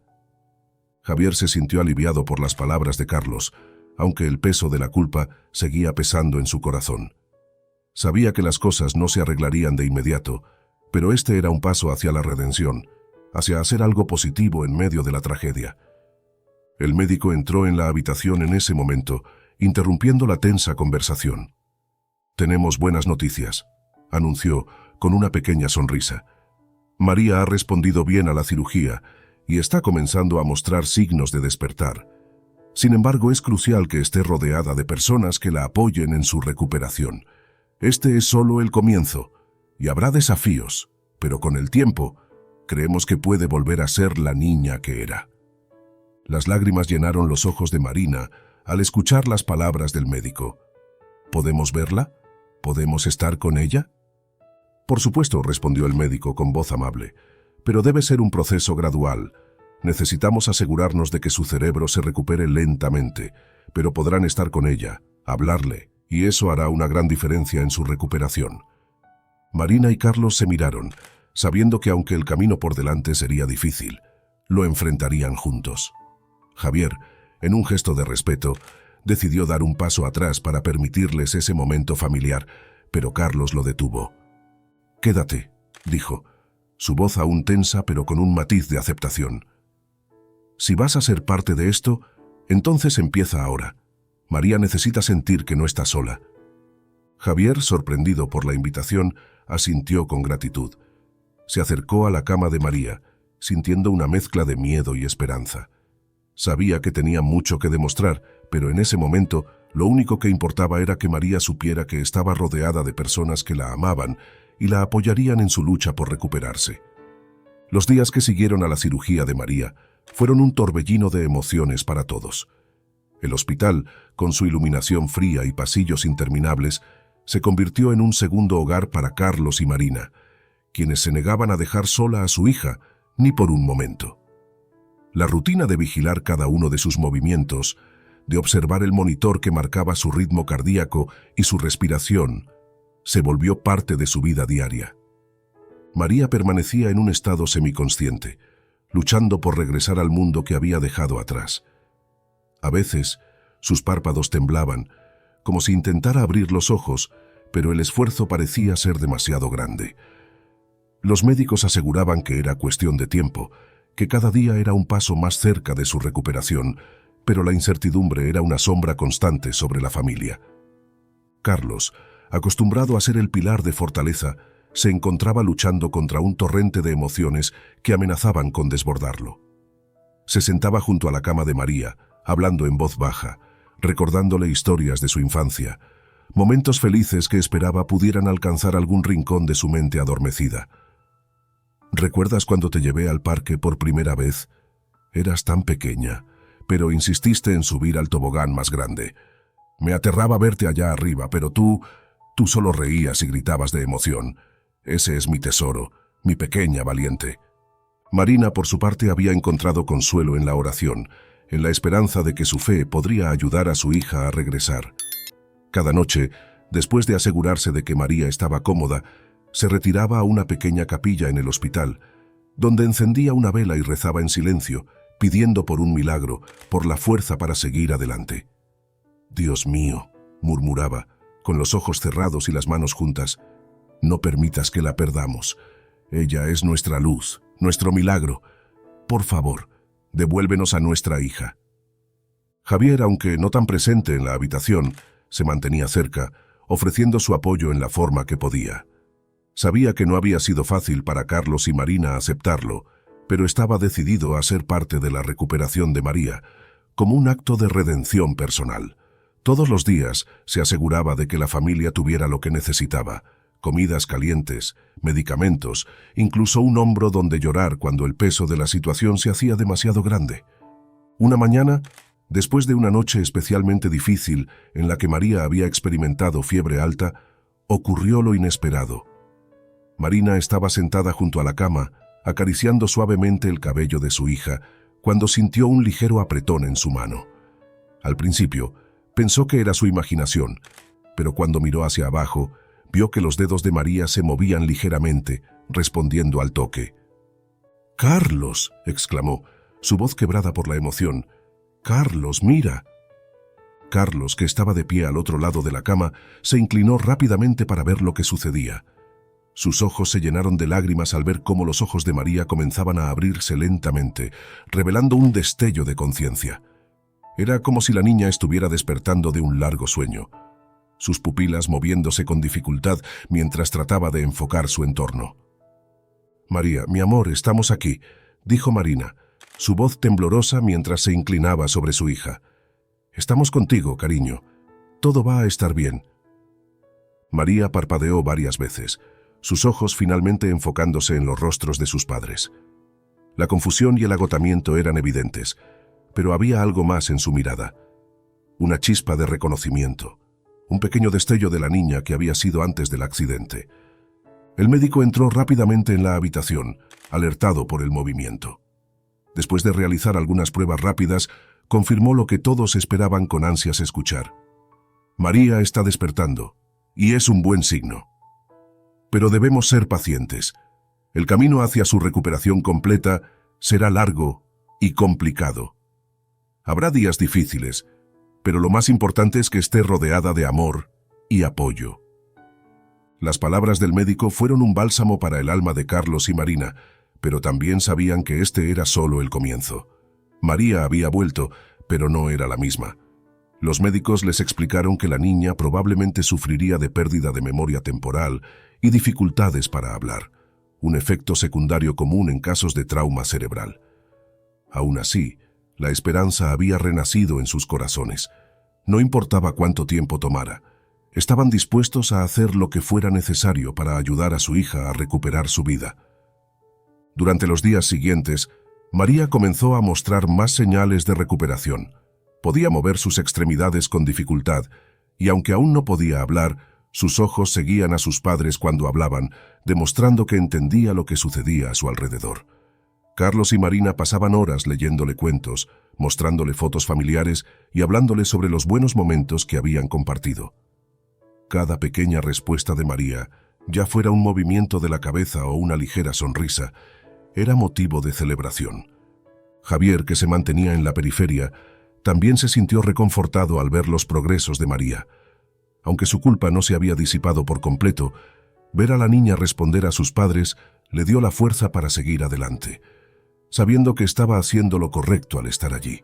Javier se sintió aliviado por las palabras de Carlos, aunque el peso de la culpa seguía pesando en su corazón. Sabía que las cosas no se arreglarían de inmediato, pero este era un paso hacia la redención, hacia hacer algo positivo en medio de la tragedia. El médico entró en la habitación en ese momento, interrumpiendo la tensa conversación. «Tenemos buenas noticias», anunció con una pequeña sonrisa. María ha respondido bien a la cirugía y está comenzando a mostrar signos de despertar. Sin embargo, es crucial que esté rodeada de personas que la apoyen en su recuperación. Este es solo el comienzo, y habrá desafíos, pero con el tiempo, creemos que puede volver a ser la niña que era. Las lágrimas llenaron los ojos de Marina al escuchar las palabras del médico. ¿Podemos verla? ¿Podemos estar con ella? Por supuesto, respondió el médico con voz amable, pero debe ser un proceso gradual. Necesitamos asegurarnos de que su cerebro se recupere lentamente, pero podrán estar con ella, hablarle, y eso hará una gran diferencia en su recuperación. Marina y Carlos se miraron, sabiendo que aunque el camino por delante sería difícil, lo enfrentarían juntos. Javier, en un gesto de respeto, decidió dar un paso atrás para permitirles ese momento familiar, pero Carlos lo detuvo. «Quédate», dijo, su voz aún tensa pero con un matiz de aceptación. «Si vas a ser parte de esto, entonces empieza ahora. María necesita sentir que no está sola». Javier, sorprendido por la invitación, asintió con gratitud. Se acercó a la cama de María, sintiendo una mezcla de miedo y esperanza. Sabía que tenía mucho que demostrar, pero en ese momento lo único que importaba era que María supiera que estaba rodeada de personas que la amaban y la apoyarían en su lucha por recuperarse. Los días que siguieron a la cirugía de María fueron un torbellino de emociones para todos. El hospital, con su iluminación fría y pasillos interminables, se convirtió en un segundo hogar para Carlos y Marina, quienes se negaban a dejar sola a su hija ni por un momento. La rutina de vigilar cada uno de sus movimientos, de observar el monitor que marcaba su ritmo cardíaco y su respiración, se volvió parte de su vida diaria. María permanecía en un estado semiconsciente, luchando por regresar al mundo que había dejado atrás. A veces, sus párpados temblaban, como si intentara abrir los ojos, pero el esfuerzo parecía ser demasiado grande. Los médicos aseguraban que era cuestión de tiempo, que cada día era un paso más cerca de su recuperación, pero la incertidumbre era una sombra constante sobre la familia. Carlos, acostumbrado a ser el pilar de fortaleza, se encontraba luchando contra un torrente de emociones que amenazaban con desbordarlo. Se sentaba junto a la cama de María, hablando en voz baja, recordándole historias de su infancia, momentos felices que esperaba pudieran alcanzar algún rincón de su mente adormecida. «¿Recuerdas cuando te llevé al parque por primera vez? Eras tan pequeña, pero insististe en subir al tobogán más grande. Me aterraba verte allá arriba, pero tú solo reías y gritabas de emoción. Ese es mi tesoro, mi pequeña valiente. Marina, por su parte, había encontrado consuelo en la oración, en la esperanza de que su fe podría ayudar a su hija a regresar. Cada noche, después de asegurarse de que María estaba cómoda, se retiraba a una pequeña capilla en el hospital, donde encendía una vela y rezaba en silencio, pidiendo por un milagro, por la fuerza para seguir adelante. «Dios mío», murmuraba, con los ojos cerrados y las manos juntas, «no permitas que la perdamos. Ella es nuestra luz, nuestro milagro. Por favor, devuélvenos a nuestra hija». Javier, aunque no tan presente en la habitación, se mantenía cerca, ofreciendo su apoyo en la forma que podía. Sabía que no había sido fácil para Carlos y Marina aceptarlo, pero estaba decidido a ser parte de la recuperación de María, como un acto de redención personal. Todos los días se aseguraba de que la familia tuviera lo que necesitaba: comidas calientes, medicamentos, incluso un hombro donde llorar cuando el peso de la situación se hacía demasiado grande. Una mañana, después de una noche especialmente difícil en la que María había experimentado fiebre alta, ocurrió lo inesperado. Marina estaba sentada junto a la cama, acariciando suavemente el cabello de su hija, cuando sintió un ligero apretón en su mano. Al principio, pensó que era su imaginación, pero cuando miró hacia abajo, vio que los dedos de María se movían ligeramente, respondiendo al toque. «¡Carlos!», exclamó, su voz quebrada por la emoción. «¡Carlos, mira!». Carlos, que estaba de pie al otro lado de la cama, se inclinó rápidamente para ver lo que sucedía. Sus ojos se llenaron de lágrimas al ver cómo los ojos de María comenzaban a abrirse lentamente, revelando un destello de conciencia. Era como si la niña estuviera despertando de un largo sueño, sus pupilas moviéndose con dificultad mientras trataba de enfocar su entorno. «María, mi amor, estamos aquí», dijo Marina, su voz temblorosa mientras se inclinaba sobre su hija. «Estamos contigo, cariño. Todo va a estar bien». María parpadeó varias veces, sus ojos finalmente enfocándose en los rostros de sus padres. La confusión y el agotamiento eran evidentes, pero había algo más en su mirada. Una chispa de reconocimiento, un pequeño destello de la niña que había sido antes del accidente. El médico entró rápidamente en la habitación, alertado por el movimiento. Después de realizar algunas pruebas rápidas, confirmó lo que todos esperaban con ansias escuchar. «María está despertando, y es un buen signo. Pero debemos ser pacientes. El camino hacia su recuperación completa será largo y complicado. Habrá días difíciles, pero lo más importante es que esté rodeada de amor y apoyo». Las palabras del médico fueron un bálsamo para el alma de Carlos y Marina, pero también sabían que este era solo el comienzo. María había vuelto, pero no era la misma. Los médicos les explicaron que la niña probablemente sufriría de pérdida de memoria temporal y dificultades para hablar, un efecto secundario común en casos de trauma cerebral. Aún así, la esperanza había renacido en sus corazones. No importaba cuánto tiempo tomara, estaban dispuestos a hacer lo que fuera necesario para ayudar a su hija a recuperar su vida. Durante los días siguientes, María comenzó a mostrar más señales de recuperación. Podía mover sus extremidades con dificultad, y aunque aún no podía hablar, sus ojos seguían a sus padres cuando hablaban, demostrando que entendía lo que sucedía a su alrededor. Carlos y Marina pasaban horas leyéndole cuentos, mostrándole fotos familiares y hablándole sobre los buenos momentos que habían compartido. Cada pequeña respuesta de María, ya fuera un movimiento de la cabeza o una ligera sonrisa, era motivo de celebración. Javier, que se mantenía en la periferia, también se sintió reconfortado al ver los progresos de María. Aunque su culpa no se había disipado por completo, ver a la niña responder a sus padres le dio la fuerza para seguir adelante, sabiendo que estaba haciendo lo correcto al estar allí.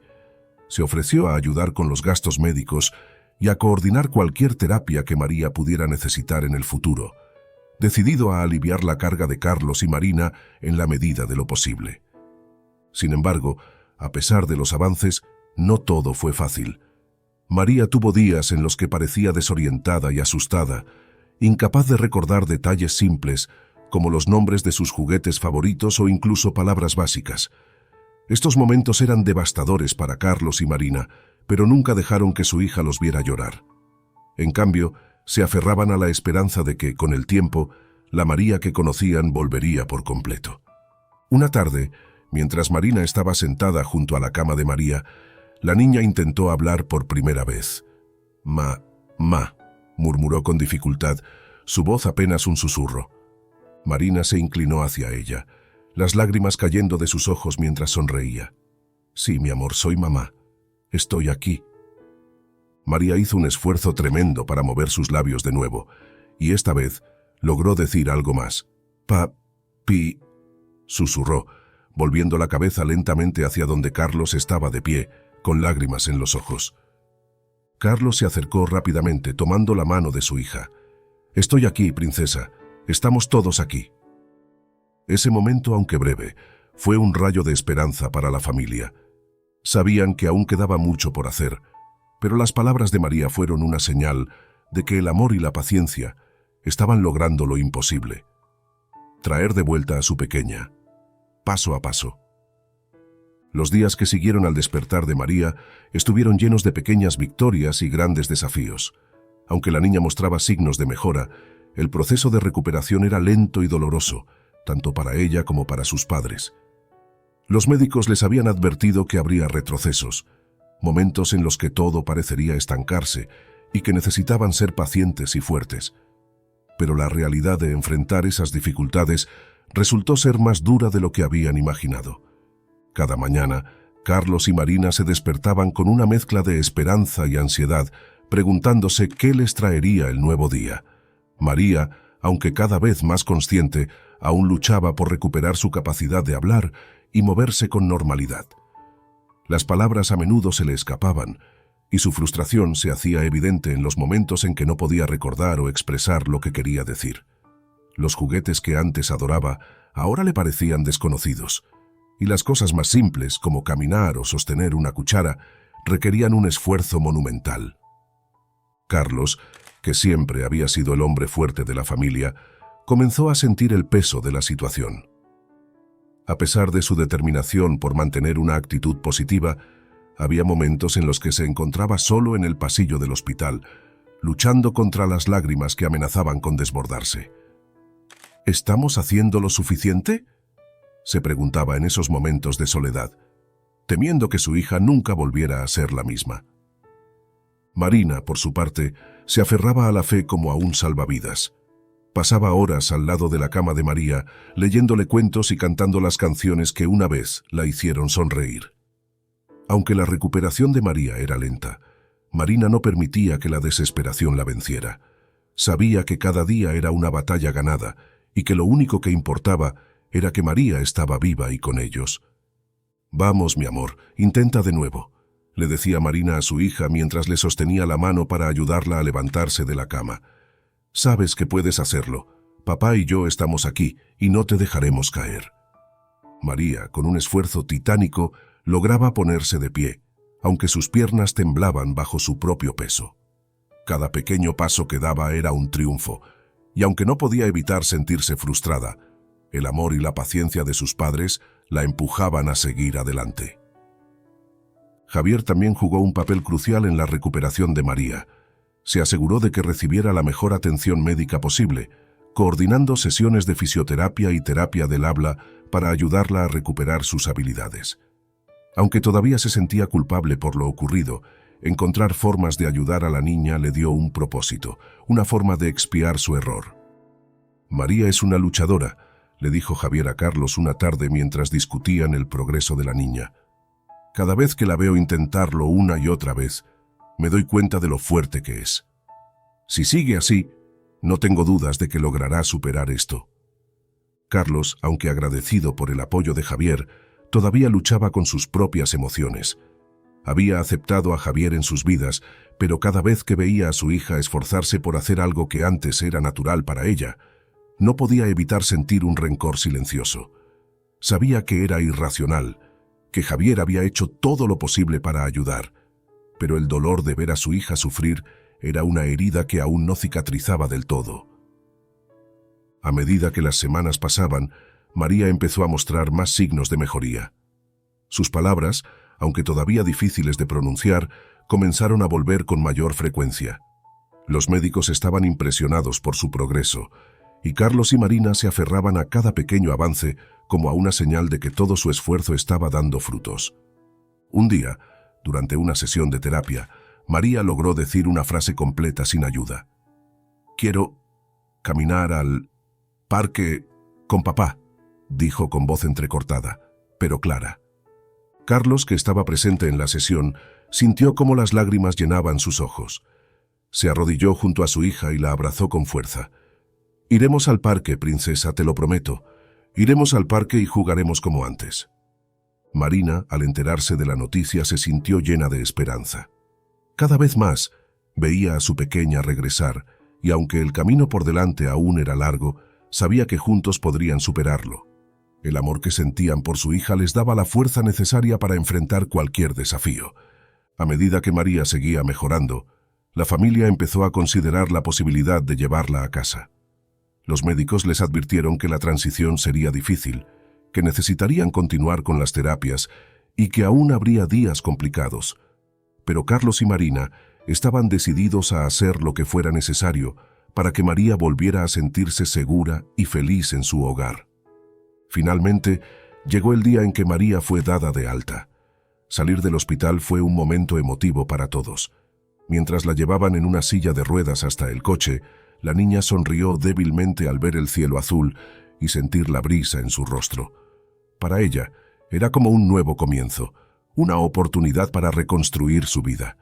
Se ofreció a ayudar con los gastos médicos y a coordinar cualquier terapia que María pudiera necesitar en el futuro, decidido a aliviar la carga de Carlos y Marina en la medida de lo posible. Sin embargo, a pesar de los avances, no todo fue fácil. María tuvo días en los que parecía desorientada y asustada, incapaz de recordar detalles simples como los nombres de sus juguetes favoritos o incluso palabras básicas. Estos momentos eran devastadores para Carlos y Marina, pero nunca dejaron que su hija los viera llorar. En cambio, se aferraban a la esperanza de que, con el tiempo, la María que conocían volvería por completo. Una tarde, mientras Marina estaba sentada junto a la cama de María, la niña intentó hablar por primera vez. Ma, murmuró con dificultad, su voz apenas un susurro. Marina se inclinó hacia ella, las lágrimas cayendo de sus ojos mientras sonreía. Sí, mi amor, soy mamá. Estoy aquí. María hizo un esfuerzo tremendo para mover sus labios de nuevo, y esta vez logró decir algo más. Papi, susurró, volviendo la cabeza lentamente hacia donde Carlos estaba de pie, con lágrimas en los ojos. Carlos se acercó rápidamente, tomando la mano de su hija. Estoy aquí, princesa. Estamos todos aquí. Ese momento, aunque breve, fue un rayo de esperanza para la familia. Sabían que aún quedaba mucho por hacer, pero las palabras de María fueron una señal de que el amor y la paciencia estaban logrando lo imposible. Traer de vuelta a su pequeña, paso a paso. Los días que siguieron al despertar de María estuvieron llenos de pequeñas victorias y grandes desafíos. Aunque la niña mostraba signos de mejora, el proceso de recuperación era lento y doloroso, tanto para ella como para sus padres. Los médicos les habían advertido que habría retrocesos, momentos en los que todo parecería estancarse y que necesitaban ser pacientes y fuertes. Pero la realidad de enfrentar esas dificultades resultó ser más dura de lo que habían imaginado. Cada mañana, Carlos y Marina se despertaban con una mezcla de esperanza y ansiedad, preguntándose qué les traería el nuevo día. María, aunque cada vez más consciente, aún luchaba por recuperar su capacidad de hablar y moverse con normalidad. Las palabras a menudo se le escapaban, y su frustración se hacía evidente en los momentos en que no podía recordar o expresar lo que quería decir. Los juguetes que antes adoraba ahora le parecían desconocidos, y las cosas más simples, como caminar o sostener una cuchara, requerían un esfuerzo monumental. Carlos, que siempre había sido el hombre fuerte de la familia, comenzó a sentir el peso de la situación. A pesar de su determinación por mantener una actitud positiva, había momentos en los que se encontraba solo en el pasillo del hospital, luchando contra las lágrimas que amenazaban con desbordarse. ¿Estamos haciendo lo suficiente?, se preguntaba en esos momentos de soledad, temiendo que su hija nunca volviera a ser la misma. Marina, por su parte, se aferraba a la fe como a un salvavidas. Pasaba horas al lado de la cama de María, leyéndole cuentos y cantando las canciones que una vez la hicieron sonreír. Aunque la recuperación de María era lenta, Marina no permitía que la desesperación la venciera. Sabía que cada día era una batalla ganada y que lo único que importaba era que María estaba viva y con ellos. «Vamos, mi amor, intenta de nuevo», le decía Marina a su hija mientras le sostenía la mano para ayudarla a levantarse de la cama. «Sabes que puedes hacerlo. Papá y yo estamos aquí y no te dejaremos caer». María, con un esfuerzo titánico, lograba ponerse de pie, aunque sus piernas temblaban bajo su propio peso. Cada pequeño paso que daba era un triunfo, y aunque no podía evitar sentirse frustrada, el amor y la paciencia de sus padres la empujaban a seguir adelante. Javier también jugó un papel crucial en la recuperación de María. Se aseguró de que recibiera la mejor atención médica posible, coordinando sesiones de fisioterapia y terapia del habla para ayudarla a recuperar sus habilidades. Aunque todavía se sentía culpable por lo ocurrido, encontrar formas de ayudar a la niña le dio un propósito, una forma de expiar su error. «María es una luchadora», le dijo Javier a Carlos una tarde mientras discutían el progreso de la niña. «Cada vez que la veo intentarlo una y otra vez, me doy cuenta de lo fuerte que es. Si sigue así, no tengo dudas de que logrará superar esto». Carlos, aunque agradecido por el apoyo de Javier, todavía luchaba con sus propias emociones. Había aceptado a Javier en sus vidas, pero cada vez que veía a su hija esforzarse por hacer algo que antes era natural para ella, no podía evitar sentir un rencor silencioso. Sabía que era irracional, que Javier había hecho todo lo posible para ayudar, pero el dolor de ver a su hija sufrir era una herida que aún no cicatrizaba del todo. A medida que las semanas pasaban, María empezó a mostrar más signos de mejoría. Sus palabras, aunque todavía difíciles de pronunciar, comenzaron a volver con mayor frecuencia. Los médicos estaban impresionados por su progreso, y Carlos y Marina se aferraban a cada pequeño avance como a una señal de que todo su esfuerzo estaba dando frutos. Un día, durante una sesión de terapia, María logró decir una frase completa sin ayuda. «Quiero caminar al parque con papá», dijo con voz entrecortada, pero clara. Carlos, que estaba presente en la sesión, sintió cómo las lágrimas llenaban sus ojos. Se arrodilló junto a su hija y la abrazó con fuerza. «Iremos al parque, princesa, te lo prometo. Iremos al parque y jugaremos como antes». Marina, al enterarse de la noticia, se sintió llena de esperanza. Cada vez más, veía a su pequeña regresar, y aunque el camino por delante aún era largo, sabía que juntos podrían superarlo. El amor que sentían por su hija les daba la fuerza necesaria para enfrentar cualquier desafío. A medida que María seguía mejorando, la familia empezó a considerar la posibilidad de llevarla a casa. Los médicos les advirtieron que la transición sería difícil, que necesitarían continuar con las terapias y que aún habría días complicados. Pero Carlos y Marina estaban decididos a hacer lo que fuera necesario para que María volviera a sentirse segura y feliz en su hogar. Finalmente, llegó el día en que María fue dada de alta. Salir del hospital fue un momento emotivo para todos. Mientras la llevaban en una silla de ruedas hasta el coche, la niña sonrió débilmente al ver el cielo azul y sentir la brisa en su rostro. Para ella, era como un nuevo comienzo, una oportunidad para reconstruir su vida.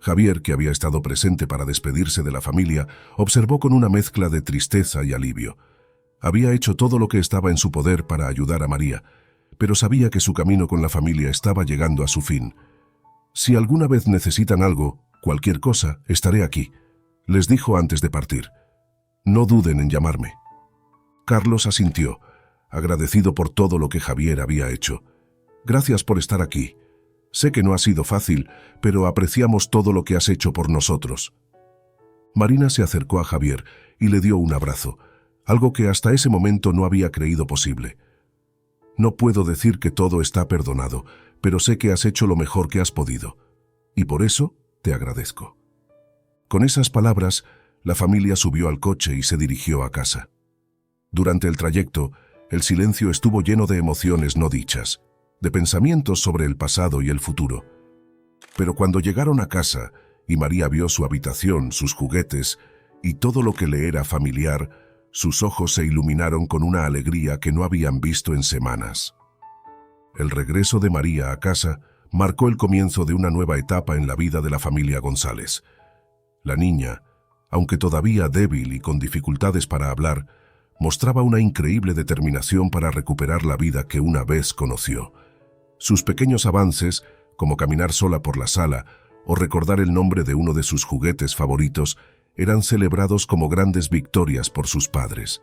Javier, que había estado presente para despedirse de la familia, observó con una mezcla de tristeza y alivio. Había hecho todo lo que estaba en su poder para ayudar a María, pero sabía que su camino con la familia estaba llegando a su fin. «Si alguna vez necesitan algo, cualquier cosa, estaré aquí», les dijo antes de partir. «No duden en llamarme». Carlos asintió, agradecido por todo lo que Javier había hecho. «Gracias por estar aquí. Sé que no ha sido fácil, pero apreciamos todo lo que has hecho por nosotros». Marina se acercó a Javier y le dio un abrazo, algo que hasta ese momento no había creído posible. «No puedo decir que todo está perdonado, pero sé que has hecho lo mejor que has podido, y por eso te agradezco». Con esas palabras, la familia subió al coche y se dirigió a casa. Durante el trayecto, el silencio estuvo lleno de emociones no dichas, de pensamientos sobre el pasado y el futuro. Pero cuando llegaron a casa y María vio su habitación, sus juguetes y todo lo que le era familiar, sus ojos se iluminaron con una alegría que no habían visto en semanas. El regreso de María a casa marcó el comienzo de una nueva etapa en la vida de la familia González. La niña, aunque todavía débil y con dificultades para hablar, mostraba una increíble determinación para recuperar la vida que una vez conoció. Sus pequeños avances, como caminar sola por la sala o recordar el nombre de uno de sus juguetes favoritos, eran celebrados como grandes victorias por sus padres.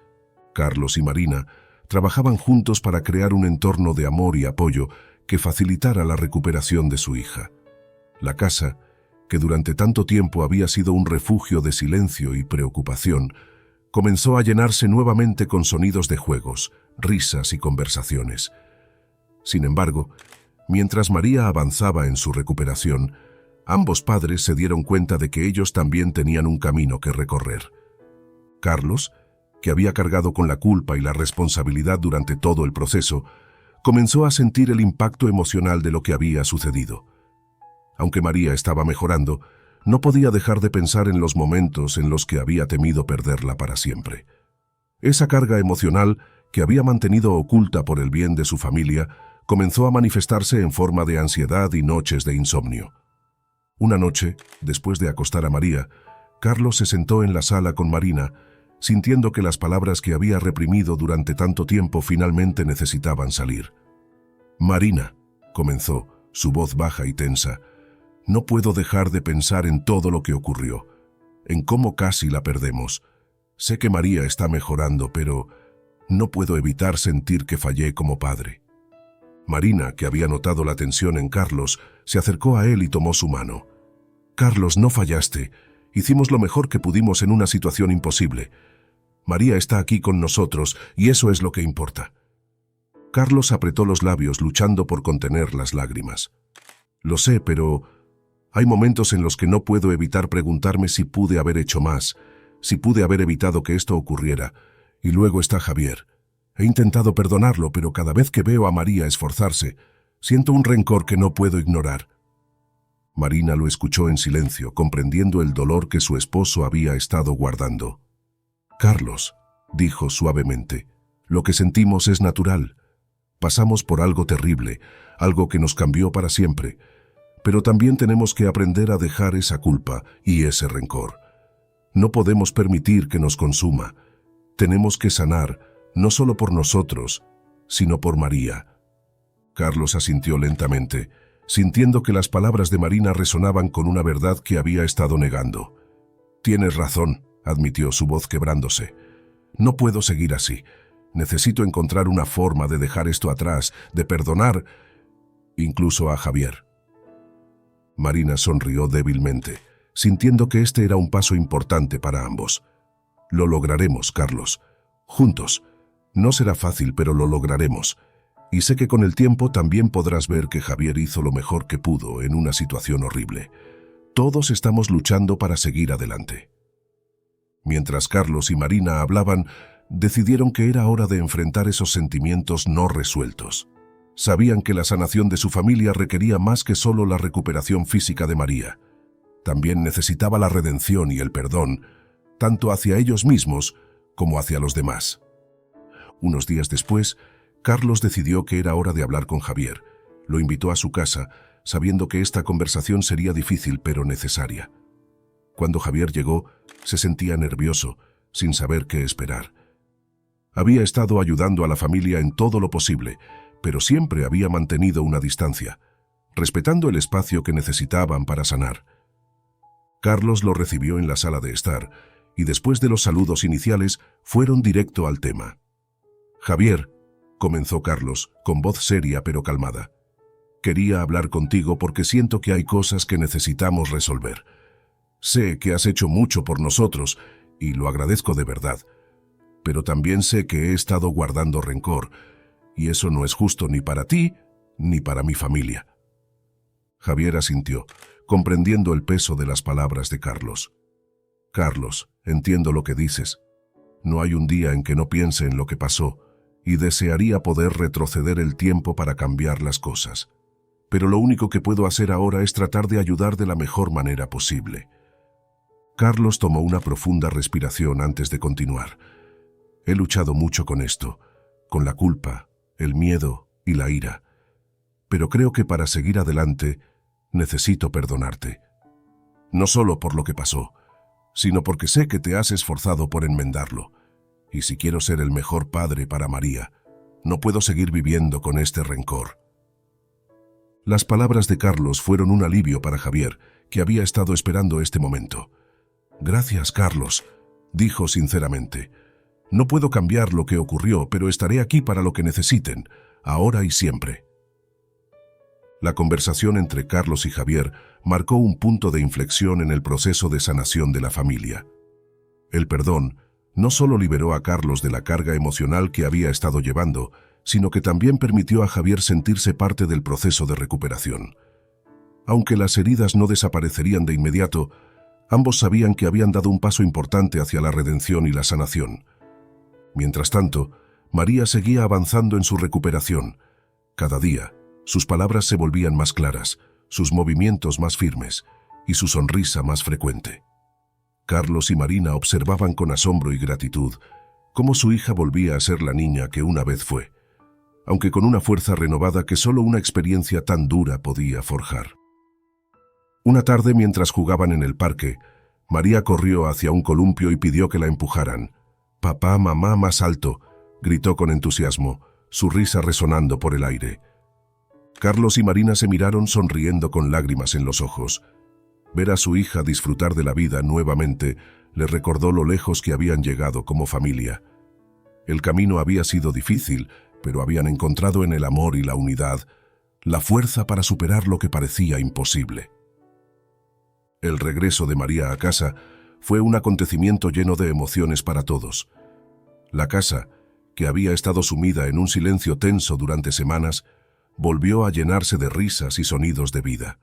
Carlos y Marina trabajaban juntos para crear un entorno de amor y apoyo que facilitara la recuperación de su hija. La casa, que durante tanto tiempo había sido un refugio de silencio y preocupación, comenzó a llenarse nuevamente con sonidos de juegos, risas y conversaciones. Sin embargo, mientras María avanzaba en su recuperación, ambos padres se dieron cuenta de que ellos también tenían un camino que recorrer. Carlos, que había cargado con la culpa y la responsabilidad durante todo el proceso, comenzó a sentir el impacto emocional de lo que había sucedido. Aunque María estaba mejorando, no podía dejar de pensar en los momentos en los que había temido perderla para siempre. Esa carga emocional, que había mantenido oculta por el bien de su familia, comenzó a manifestarse en forma de ansiedad y noches de insomnio. Una noche, después de acostar a María, Carlos se sentó en la sala con Marina, sintiendo que las palabras que había reprimido durante tanto tiempo finalmente necesitaban salir. «Marina», comenzó, su voz baja y tensa, «no puedo dejar de pensar en todo lo que ocurrió, en cómo casi la perdemos. Sé que María está mejorando, pero no puedo evitar sentir que fallé como padre». Marina, que había notado la tensión en Carlos, se acercó a él y tomó su mano. «Carlos, no fallaste. Hicimos lo mejor que pudimos en una situación imposible. María está aquí con nosotros y eso es lo que importa». Carlos apretó los labios luchando por contener las lágrimas. Lo sé, pero hay momentos en los que no puedo evitar preguntarme si pude haber hecho más, si pude haber evitado que esto ocurriera. Y luego está Javier. He intentado perdonarlo, pero cada vez que veo a María esforzarse, siento un rencor que no puedo ignorar. Marina lo escuchó en silencio, comprendiendo el dolor que su esposo había estado guardando. «Carlos», dijo suavemente, «lo que sentimos es natural. Pasamos por algo terrible, algo que nos cambió para siempre, pero también tenemos que aprender a dejar esa culpa y ese rencor. No podemos permitir que nos consuma. Tenemos que sanar, no solo por nosotros, sino por María». Carlos asintió lentamente, sintiendo que las palabras de Marina resonaban con una verdad que había estado negando. «Tienes razón», admitió, su voz quebrándose. «No puedo seguir así. Necesito encontrar una forma de dejar esto atrás, de perdonar, incluso a Javier». Marina sonrió débilmente, sintiendo que este era un paso importante para ambos. «Lo lograremos, Carlos. Juntos. No será fácil, pero lo lograremos. Y sé que con el tiempo también podrás ver que Javier hizo lo mejor que pudo en una situación horrible. Todos estamos luchando para seguir adelante». Mientras Carlos y Marina hablaban, decidieron que era hora de enfrentar esos sentimientos no resueltos. Sabían que la sanación de su familia requería más que solo la recuperación física de María. También necesitaba la redención y el perdón, tanto hacia ellos mismos como hacia los demás. Unos días después, Carlos decidió que era hora de hablar con Javier. Lo invitó a su casa, sabiendo que esta conversación sería difícil pero necesaria. Cuando Javier llegó, se sentía nervioso, sin saber qué esperar. Había estado ayudando a la familia en todo lo posible, pero siempre había mantenido una distancia, respetando el espacio que necesitaban para sanar. Carlos lo recibió en la sala de estar, y después de los saludos iniciales, fueron directo al tema. «Javier», comenzó Carlos, con voz seria pero calmada, «quería hablar contigo porque siento que hay cosas que necesitamos resolver. Sé que has hecho mucho por nosotros, y lo agradezco de verdad, pero también sé que he estado guardando rencor, y eso no es justo ni para ti ni para mi familia». Javier asintió, comprendiendo el peso de las palabras de Carlos. «Carlos, entiendo lo que dices. No hay un día en que no piense en lo que pasó, y desearía poder retroceder el tiempo para cambiar las cosas. Pero lo único que puedo hacer ahora es tratar de ayudar de la mejor manera posible». Carlos tomó una profunda respiración antes de continuar. «He luchado mucho con esto, con la culpa, el miedo y la ira. Pero creo que para seguir adelante necesito perdonarte. No solo por lo que pasó, sino porque sé que te has esforzado por enmendarlo. Y si quiero ser el mejor padre para María, no puedo seguir viviendo con este rencor». Las palabras de Carlos fueron un alivio para Javier, que había estado esperando este momento. «Gracias, Carlos», dijo sinceramente. «No puedo cambiar lo que ocurrió, pero estaré aquí para lo que necesiten, ahora y siempre». La conversación entre Carlos y Javier marcó un punto de inflexión en el proceso de sanación de la familia. El perdón no solo liberó a Carlos de la carga emocional que había estado llevando, sino que también permitió a Javier sentirse parte del proceso de recuperación. Aunque las heridas no desaparecerían de inmediato, ambos sabían que habían dado un paso importante hacia la redención y la sanación. Mientras tanto, María seguía avanzando en su recuperación. Cada día, sus palabras se volvían más claras, sus movimientos más firmes y su sonrisa más frecuente. Carlos y Marina observaban con asombro y gratitud cómo su hija volvía a ser la niña que una vez fue, aunque con una fuerza renovada que solo una experiencia tan dura podía forjar. Una tarde, mientras jugaban en el parque, María corrió hacia un columpio y pidió que la empujaran. «Papá, mamá, más alto», gritó con entusiasmo, su risa resonando por el aire. Carlos y Marina se miraron sonriendo con lágrimas en los ojos. Ver a su hija disfrutar de la vida nuevamente le recordó lo lejos que habían llegado como familia. El camino había sido difícil, pero habían encontrado en el amor y la unidad la fuerza para superar lo que parecía imposible. El regreso de María a casa fue un acontecimiento lleno de emociones para todos. La casa, que había estado sumida en un silencio tenso durante semanas, volvió a llenarse de risas y sonidos de vida.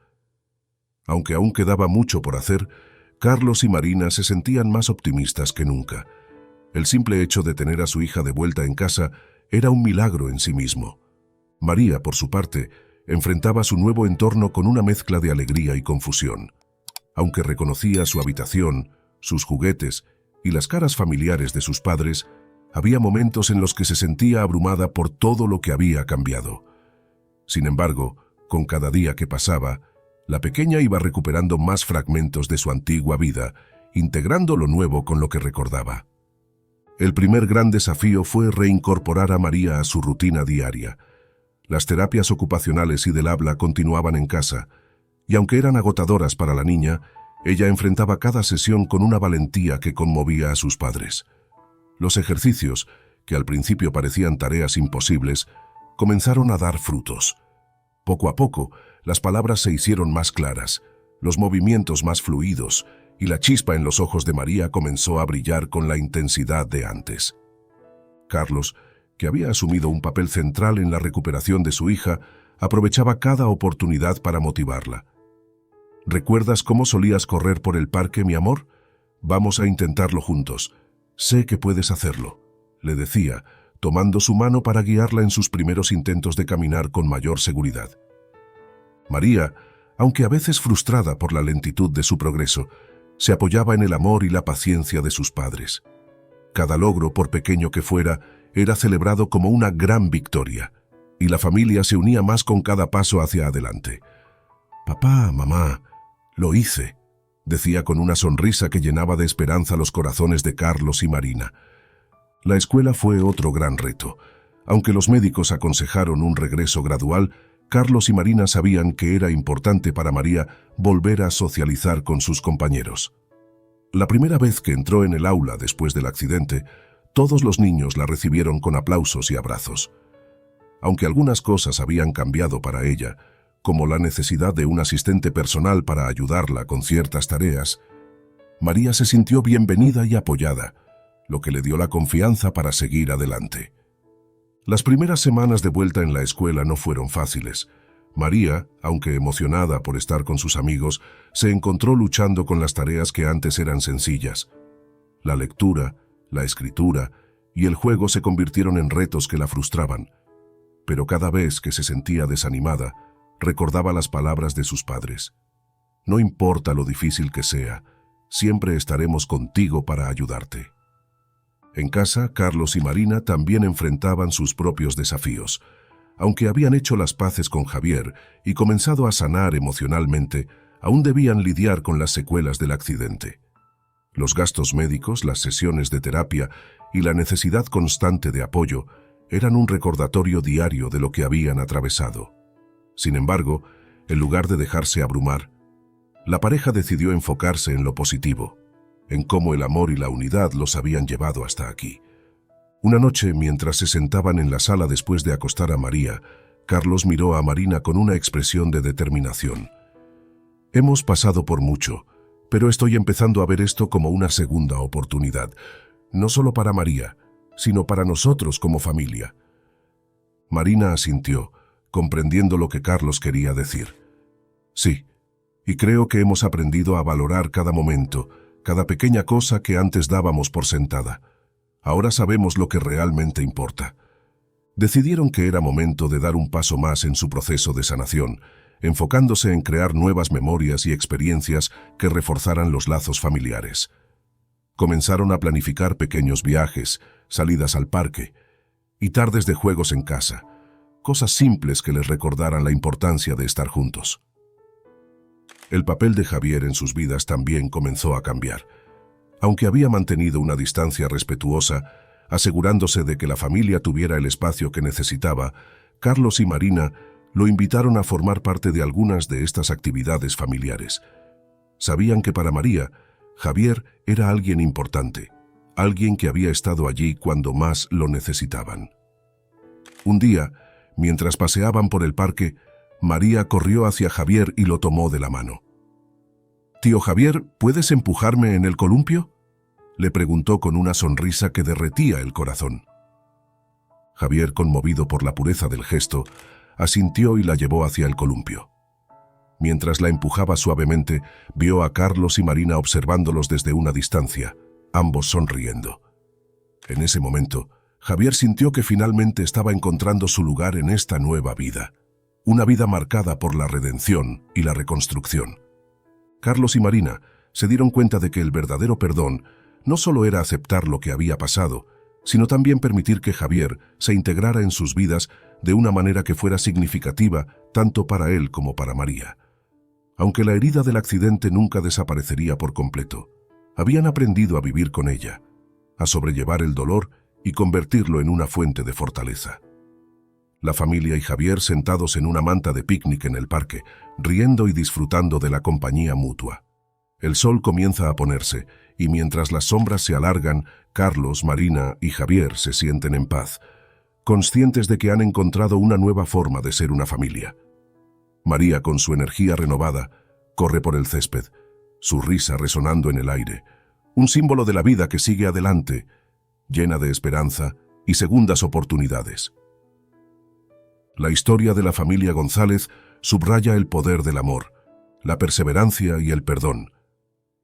Aunque aún quedaba mucho por hacer, Carlos y Marina se sentían más optimistas que nunca. El simple hecho de tener a su hija de vuelta en casa era un milagro en sí mismo. María, por su parte, enfrentaba su nuevo entorno con una mezcla de alegría y confusión. Aunque reconocía su habitación, sus juguetes y las caras familiares de sus padres, había momentos en los que se sentía abrumada por todo lo que había cambiado. Sin embargo, con cada día que pasaba, la pequeña iba recuperando más fragmentos de su antigua vida, integrando lo nuevo con lo que recordaba. El primer gran desafío fue reincorporar a María a su rutina diaria. Las terapias ocupacionales y del habla continuaban en casa, y aunque eran agotadoras para la niña, ella enfrentaba cada sesión con una valentía que conmovía a sus padres. Los ejercicios, que al principio parecían tareas imposibles, comenzaron a dar frutos. Poco a poco, las palabras se hicieron más claras, los movimientos más fluidos, y la chispa en los ojos de María comenzó a brillar con la intensidad de antes. Carlos, que había asumido un papel central en la recuperación de su hija, aprovechaba cada oportunidad para motivarla. ¿Recuerdas cómo solías correr por el parque, mi amor? Vamos a intentarlo juntos. Sé que puedes hacerlo, le decía, tomando su mano para guiarla en sus primeros intentos de caminar con mayor seguridad. María, aunque a veces frustrada por la lentitud de su progreso, se apoyaba en el amor y la paciencia de sus padres. Cada logro, por pequeño que fuera, era celebrado como una gran victoria, y la familia se unía más con cada paso hacia adelante. «Papá, mamá, lo hice», decía con una sonrisa que llenaba de esperanza los corazones de Carlos y Marina. La escuela fue otro gran reto. Aunque los médicos aconsejaron un regreso gradual, Carlos y Marina sabían que era importante para María volver a socializar con sus compañeros. La primera vez que entró en el aula después del accidente, todos los niños la recibieron con aplausos y abrazos. Aunque algunas cosas habían cambiado para ella, como la necesidad de un asistente personal para ayudarla con ciertas tareas, María se sintió bienvenida y apoyada, lo que le dio la confianza para seguir adelante. Las primeras semanas de vuelta en la escuela no fueron fáciles. María, aunque emocionada por estar con sus amigos, se encontró luchando con las tareas que antes eran sencillas. La lectura, la escritura y el juego se convirtieron en retos que la frustraban. Pero cada vez que se sentía desanimada, recordaba las palabras de sus padres. No importa lo difícil que sea, siempre estaremos contigo para ayudarte. En casa, Carlos y Marina también enfrentaban sus propios desafíos. Aunque habían hecho las paces con Javier y comenzado a sanar emocionalmente, aún debían lidiar con las secuelas del accidente. Los gastos médicos, las sesiones de terapia y la necesidad constante de apoyo eran un recordatorio diario de lo que habían atravesado. Sin embargo, en lugar de dejarse abrumar, la pareja decidió enfocarse en lo positivo, en cómo el amor y la unidad los habían llevado hasta aquí. Una noche, mientras se sentaban en la sala después de acostar a María, Carlos miró a Marina con una expresión de determinación. «Hemos pasado por mucho, pero estoy empezando a ver esto como una segunda oportunidad, no solo para María, sino para nosotros como familia». Marina asintió, comprendiendo lo que Carlos quería decir. «Sí, y creo que hemos aprendido a valorar cada momento, cada pequeña cosa que antes dábamos por sentada. Ahora sabemos lo que realmente importa». Decidieron que era momento de dar un paso más en su proceso de sanación, enfocándose en crear nuevas memorias y experiencias que reforzaran los lazos familiares. Comenzaron a planificar pequeños viajes, salidas al parque y tardes de juegos en casa, cosas simples que les recordaran la importancia de estar juntos. El papel de Javier en sus vidas también comenzó a cambiar. Aunque había mantenido una distancia respetuosa, asegurándose de que la familia tuviera el espacio que necesitaba, Carlos y Marina lo invitaron a formar parte de algunas de estas actividades familiares. Sabían que para María, Javier era alguien importante, alguien que había estado allí cuando más lo necesitaban. Un día, mientras paseaban por el parque, María corrió hacia Javier y lo tomó de la mano. «Tío Javier, ¿puedes empujarme en el columpio?», le preguntó con una sonrisa que derretía el corazón. Javier, conmovido por la pureza del gesto, asintió y la llevó hacia el columpio. Mientras la empujaba suavemente, vio a Carlos y Marina observándolos desde una distancia, ambos sonriendo. En ese momento, Javier sintió que finalmente estaba encontrando su lugar en esta nueva vida, una vida marcada por la redención y la reconstrucción. Carlos y Marina se dieron cuenta de que el verdadero perdón no solo era aceptar lo que había pasado, sino también permitir que Javier se integrara en sus vidas de una manera que fuera significativa tanto para él como para María. Aunque la herida del accidente nunca desaparecería por completo, habían aprendido a vivir con ella, a sobrellevar el dolor y convertirlo en una fuente de fortaleza. La familia y Javier sentados en una manta de picnic en el parque, riendo y disfrutando de la compañía mutua. El sol comienza a ponerse, y mientras las sombras se alargan, Carlos, Marina y Javier se sienten en paz, conscientes de que han encontrado una nueva forma de ser una familia. María, con su energía renovada, corre por el césped, su risa resonando en el aire, un símbolo de la vida que sigue adelante, llena de esperanza y segundas oportunidades. La historia de la familia González subraya el poder del amor, la perseverancia y el perdón,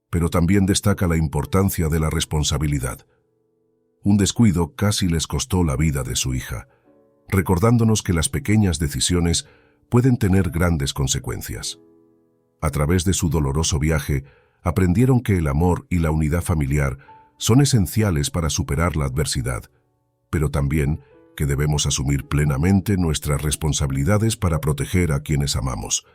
pero también destaca la importancia de la responsabilidad. Un descuido casi les costó la vida de su hija, recordándonos que las pequeñas decisiones pueden tener grandes consecuencias. A través de su doloroso viaje, aprendieron que el amor y la unidad familiar son esenciales para superar la adversidad, pero también que debemos asumir plenamente nuestras responsabilidades para proteger a quienes amamos.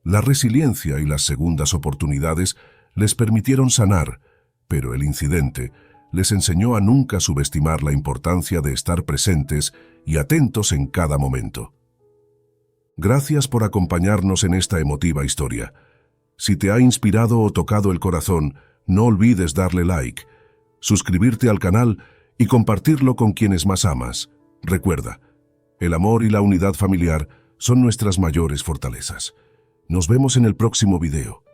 La resiliencia y las segundas oportunidades les permitieron sanar, pero el incidente les enseñó a nunca subestimar la importancia de estar presentes y atentos en cada momento. Gracias por acompañarnos en esta emotiva historia. Si te ha inspirado o tocado el corazón, no olvides darle like, suscribirte al canal y compartirlo con quienes más amas. Recuerda, el amor y la unidad familiar son nuestras mayores fortalezas. Nos vemos en el próximo video.